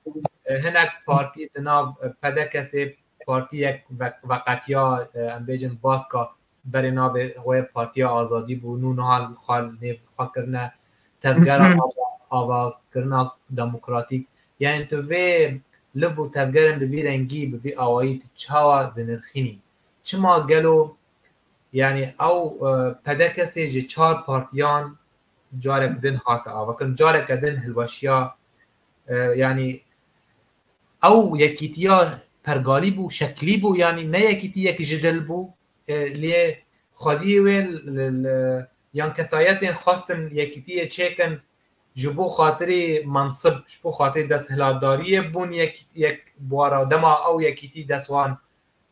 هناك بارتي تناف بدا كسي بارتي وقتيا عم بيجن باسكا برنا به بارتي آزادي بو نونال خال نيف خاكرنا تبقر آوا كرنا ديمقراطيك يعني تو في لفو تفجرن ببي رنگی ببي آوایی تچاوا دنرخینی چما گلو يعني او پدا کسی جه 4 پارتیان جارك دن هات آوکن جارك دن هلوشیا يعني او یکیتیا پرگالی بو شکلی بو يعني نه یکیتی یک جدل بو لیه خودی ویل یان کسایتین خواستن یکیتی چیکن جبو خاطری منصب جبو خاطری دست هلاداریه بون یک بوارا دما او یکیتی دستوان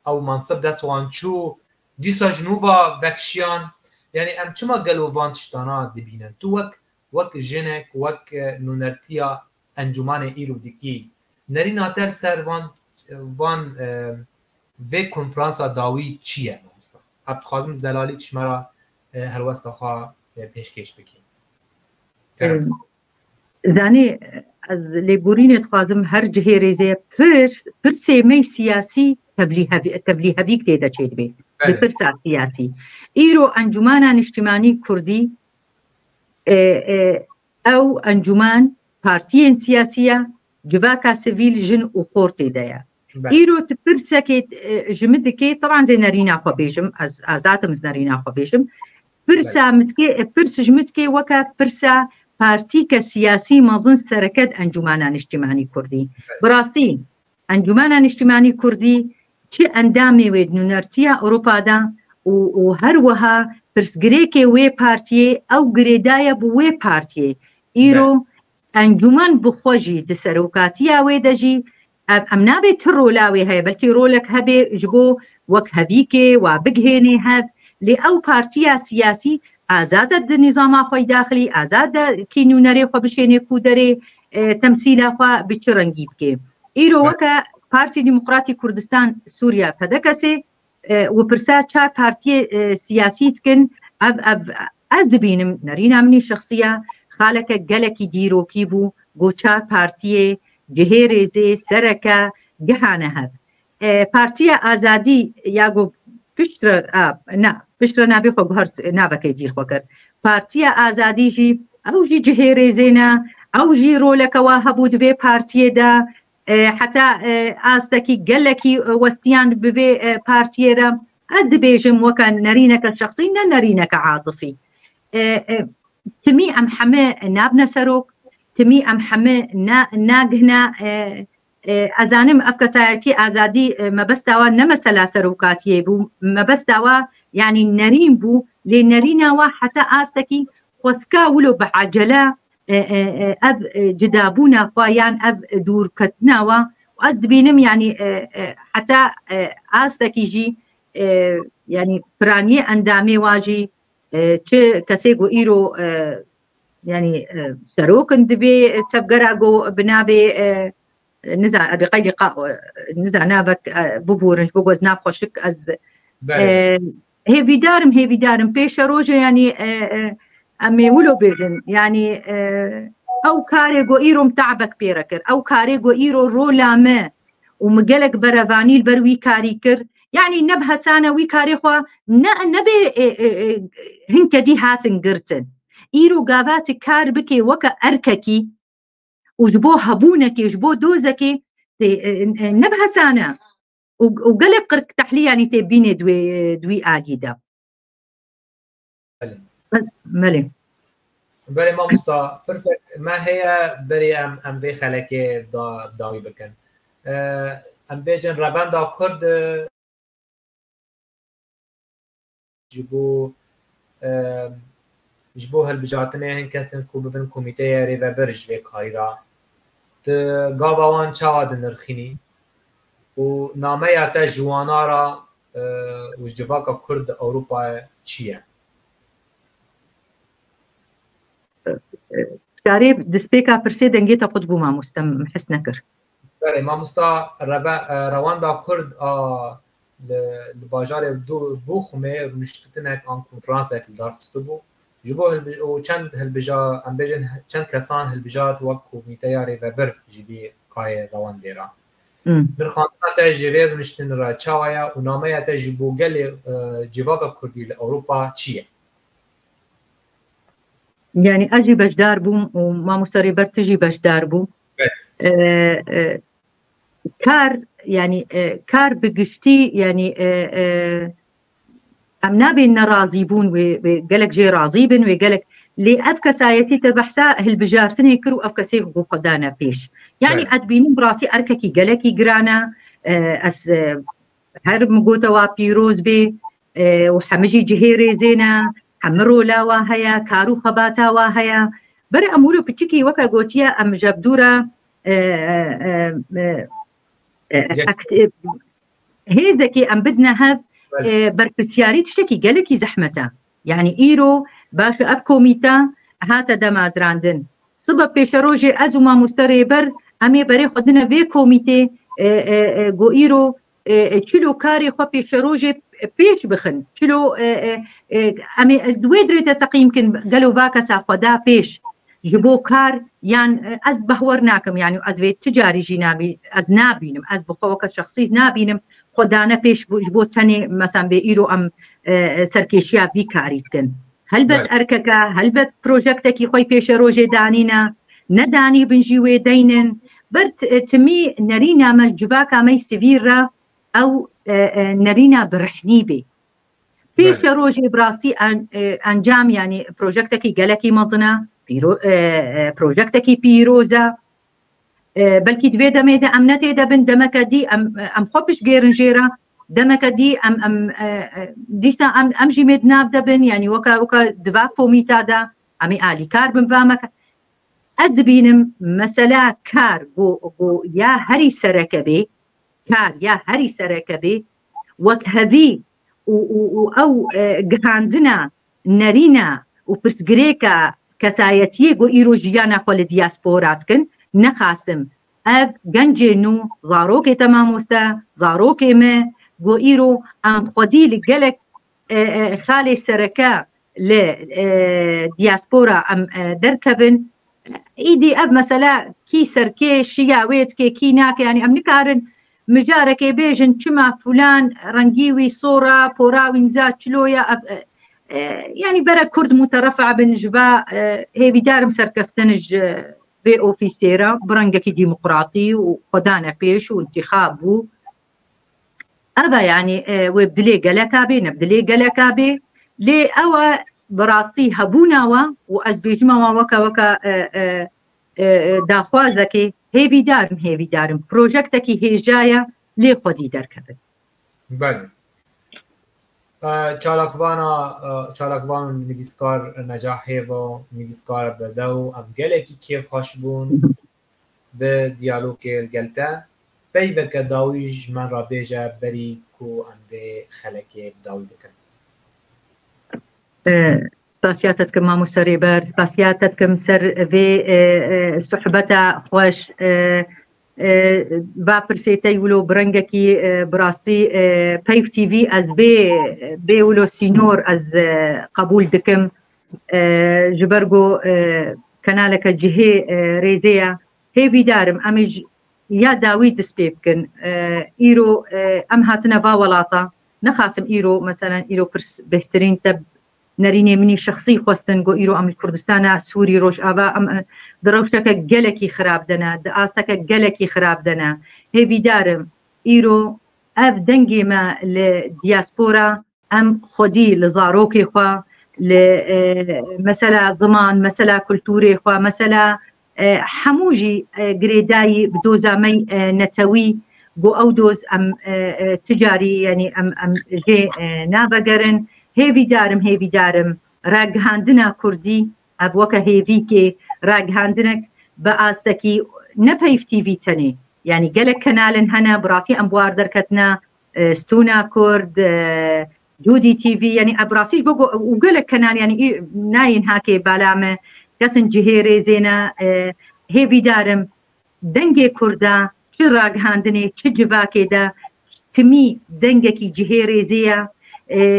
او منصب دستوان چو دیسا جنوبا بکشیان یعنی ام چما گلو وانتشتانا دبینن تو وک جنک وک نونرتیا انجمان ایرو دکی نری ناتر سر وان و کنفرانسا داوی چیه اب خازم زلالی چشمرا هر وسط خواه پیشکش بکیم زاني از لبورين تقازم هر جهيري زي برسي مي سياسي تبليها بيك تيدا تشيد بي بفرسا سياسي ايرو انجمانا اجتماعي كردي او انجمان بارتيين سياسية جواكا سيفيل جن وقورتي دايا ايرو تبرسا جمدكي طبعا زي نارينا خبيجم ازاتم نارينا خبيجم برسا متكي برس جمدكي وكا برسا بارتيكا سياسي مظن سركت انجمانا اجتماعي كردي براسي انجمانا اجتماعي كردي چه اندامي ويد نونرتيا اوروبا دا وهروها برس غريكي وي بارتي او غريدايا بو وي بارتي ايرو انجمان بخوجي دسروكاتيا ويدجي امنابي ترولاوي هي بلكي رولك هبي جبو وك هبيكي وبغهيني هب لأو بارتيا سياسي آزاد النظام خوي داخلي آزاد كي نونري خو بشيني كودري تەمسیلا خوا بچ ڕەنگی بکێ ئیرۆ وەکە پارتی دیموقراتی کوردستان سووریا پەدەکەسێ وپرسا چا پارتیە سیاسی دکن ئەس دبینم نەرینا منی شخصیە خالەکە گەلێکی دیرۆکی بوو گۆچا پارتیێ جهێرێزێ سەرەکە گەهانە هەب پارتیە ئازادی یاگۆ پشترە نابێ خۆ هەر نابەکەی جیر خۆ کرد پارتیە ئازادیژی ئەوژی جهێرێزێنە ئەوژی ڕۆلەکەەوە هەبوو دبێ پارتیێدا حتا ئاستەکی گەلێکی وەستیان ببێ پارتیێرە ئەس دبێژم وەکە نەرینەکە شخصی نە نەرینەکە عاطفی تمی ئەم حەمە نابنە سەرۆک تمی ئەم حەمە ناگهنە ئەزانم ئەف کەسایەتی ئازادی مەبەستاوە نەمەسەلا سەرۆکاتیە بوو مەبەستاوە یعنی نەرین بوو لێ نەرینەوە حتا ئاستەکی خۆسکا ولۆ بەعەجەلە ئەب جدابوونە خوایان ئەب دوورکەتناوە ئەس دبینم ینی حتا ئاستەکیژی ینی پرانیە ئەندامێ واژی چه کەسێک و ئیرۆ ینی سەرۆکن دبێ چەپگەرا گۆ بنابێ نزان ئەبێ قەیدی نزانابک ببورنج بۆ گۆز ناف خۆشک ئەز هێویدارم پێشە ڕۆژە ینی ئەمێ ولۆ بێژن ینی ئەو کارێک گۆ ئیرۆم تەعبەک پێرە کرد ئەو کارێک گۆ ئیرۆ ڕۆلامە و مگەلک بەرەڤانی بەروی کاری کرد یعنی نەب هەسانە وی کارێخوا نەبێ هینکەدی هاتن گرتن ئیرۆ گاواتی کار بکێ وەکە ئەرکەکی وش بۆ هەبوونەکێش بۆ دۆزەکێ نەب هەسانە و گەلێک قرک تەحلیانی تێ بینێ دوی ئاگیدا مەلێ بەێ مامۆستا پرسێک ما هەیە بەری ئەم vê خەلەکێ داوی بکەن ئەم بێجن ڕەبەندا کورد ji bo hilbijartinê hin kesin ku bibin komîteya rêveber ji vê karî ra di gava wan çawa dinirxînî û nameya te ji wana ra û ji civaka Kurd Ewropayê çi ye? Karê destpêka pirsê dengê te xwe bû mamoste his nekir. Berê mamosta rewanda Kurd a li bajarê Bûxumê rûniştinek an konferansek li darxist bû ji bo çend hilbija em bêjin çend kesan hilbijat wek komîteya rêveber ji vê kayê rewandê ra birxandina te ji vê rûniştin ra çawa ye û nameya te ji bo gelê civaka Kurdî li Ewropa çi ye? Yani ez jî beşdar bûm û mamoste rêber tu jî beşdar bû kar yani kar bi giştî yani em nabên nerazîbûn wê gelek jê razî bin wê gelek lê ev kesayetî te behsa hilbijartinê kir û ev kesê bû xwedane pêş yani ez bînim biratî erkekî gelekî girana ez her migotewa pîroz bê û hemî jî cihê rêzêne hemî rola wa heye kar û xebata wa heye berê em wilo piçikî weke gotiye em jebdûra hêzekê em bidine hev berpirsiyarî tiştekî gelekî zehmete yani îro baş ev komîte hate demazrandin sibe pêşerojê ez û mamoste rêber em ê berê xwe dine vê komîtê got îro çilo karê xwe pêşerojê pêş bixin çilo em ê wê dirê te teqîm kin gelo va kesa xweda pêş ji bo kar yan ez behwer nakim yani ez vê ticarî jî ez nabînim ez bi xwe weke şexsî nabînim xwedane pêş ji bo tenê mesan bê îro em serkêşiya vî karî dikin helbet erkeke helbet projektekî xwe pêşerojê danîne nedanî bin jî wê deynin ber timî nerîna me civaka me sivîr re ew nerîna birihînî bê pêşerojê bi rastî encam yani projektekî gelekî mezin e projektekî pîroz e belkî divê demê de em netê de bin demeke dî em xwe piştgêrin jê re demeke dî em dîsa em jî mêd nav de bin yani weka diva komîta de em ê alîkar bin vameke ez dibînim mesela kar got ya herî sereke bê kar ya herî sereke bê wek hevî û ew gihandina nerîna û pirsgirêka kesayetiyê got îro jiyana xwe li diaspora dikin نخاسم اف گنجنو زاروک تماموستا زاروک ما گو ایرو ام خودی لگلک خالي سركا لدياسبورا ام دركبن ايدي اب مثلا كي سركي شياويت كي ناك يعني ام نكارن مجارك بيجن تشما فلان رنجيوي صورة بوراوين زات شلويا يعني برا كرد مترفع بنجبا هي بدارم سركفتنج بي اوفيسيرا برنجكي ديمقراطي وخدانا بيش وانتخابه أبا يعني وبدلي قلكابي نبدلي قلكابي لي أوا براسي هبونا وأز بيجمع وكا داخوازكي هي بدارم بروجكتكي هي جاية لي خودي دركبت. بله. چالاکوان نویسکار نجاحی و نویسکار بدو ام گلکی کیف خوشبون به دیالوگ گلتا بی وکه داویج من را بیجه بری کو ام به خلکی داوی دکن. سپاسیاتت کم مامو سریبر سپاسیاتت کم سر في صحبتا خوش با پرسیتی ولو برنگکی براستی پیف تی وی از بی ولو سینور از قبول دکم جبرگو کانالک جهه ریزیا هی دارم امیج یا داوی دسپی بکن ایرو ام هاتنا با ولاتا نخاسم ایرو مثلا ایرو پرس بهترین تب نرینه منی شخصی خواستن گو ایرو ام کردستان سوری روش آوا ام دروشتک گلکی خراب دنا داستک گلکی خراب دنا هی دارم ایرو اف دنگی ما لدیاسپورا ام خودی لزاروکی خوا مثلا زمان مثلا کلتوری خوا مثلا حموجي جريداي بدوزامي نتوي بو او دوز ام تجاري يعني ام جي نابغرن هيفي دارم راج هاندنا كردي ابوكا هيفي كي راج هاندنك باستكي نبيف تي في تاني يعني قالك كنال هنا براسي ام بوار دركتنا ستونا كرد جودي تي في يعني ابراسيش بقو وقالك كنال يعني ناين هاكي بالامه كسن جهيري زينا هيفي دارم دنجي كردا چه راگ هاندني چه جباكي دا كمي دنجكي جهيري زيا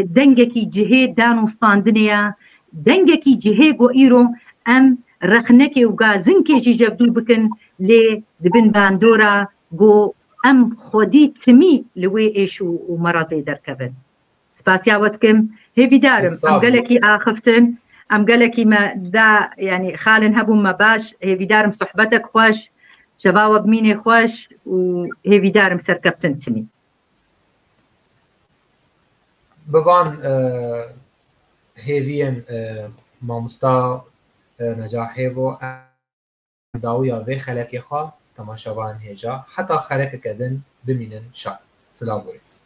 دنجكي جهي دانوستاندنيا دنجكي جهي قو ايرو ام رخنكي وغازنكي جي جبدول بكن لي دبن باندورا قو ام خودي تمي لوي ايشو ومرازي دركبن سباسياوتكم هيفي دارم ام قالكي اخفتن ام قالكي ما دا يعني خالن هبو ما باش هيفي دارم صحبتك خوش شباب ميني خوش وهيفي دارم سركبتن تمي بوان هيفين مامستا نجاحي و داويا في خلقي خوا تماشاوان هيجا حتى خلق كدن بمينن شا سلام بوريس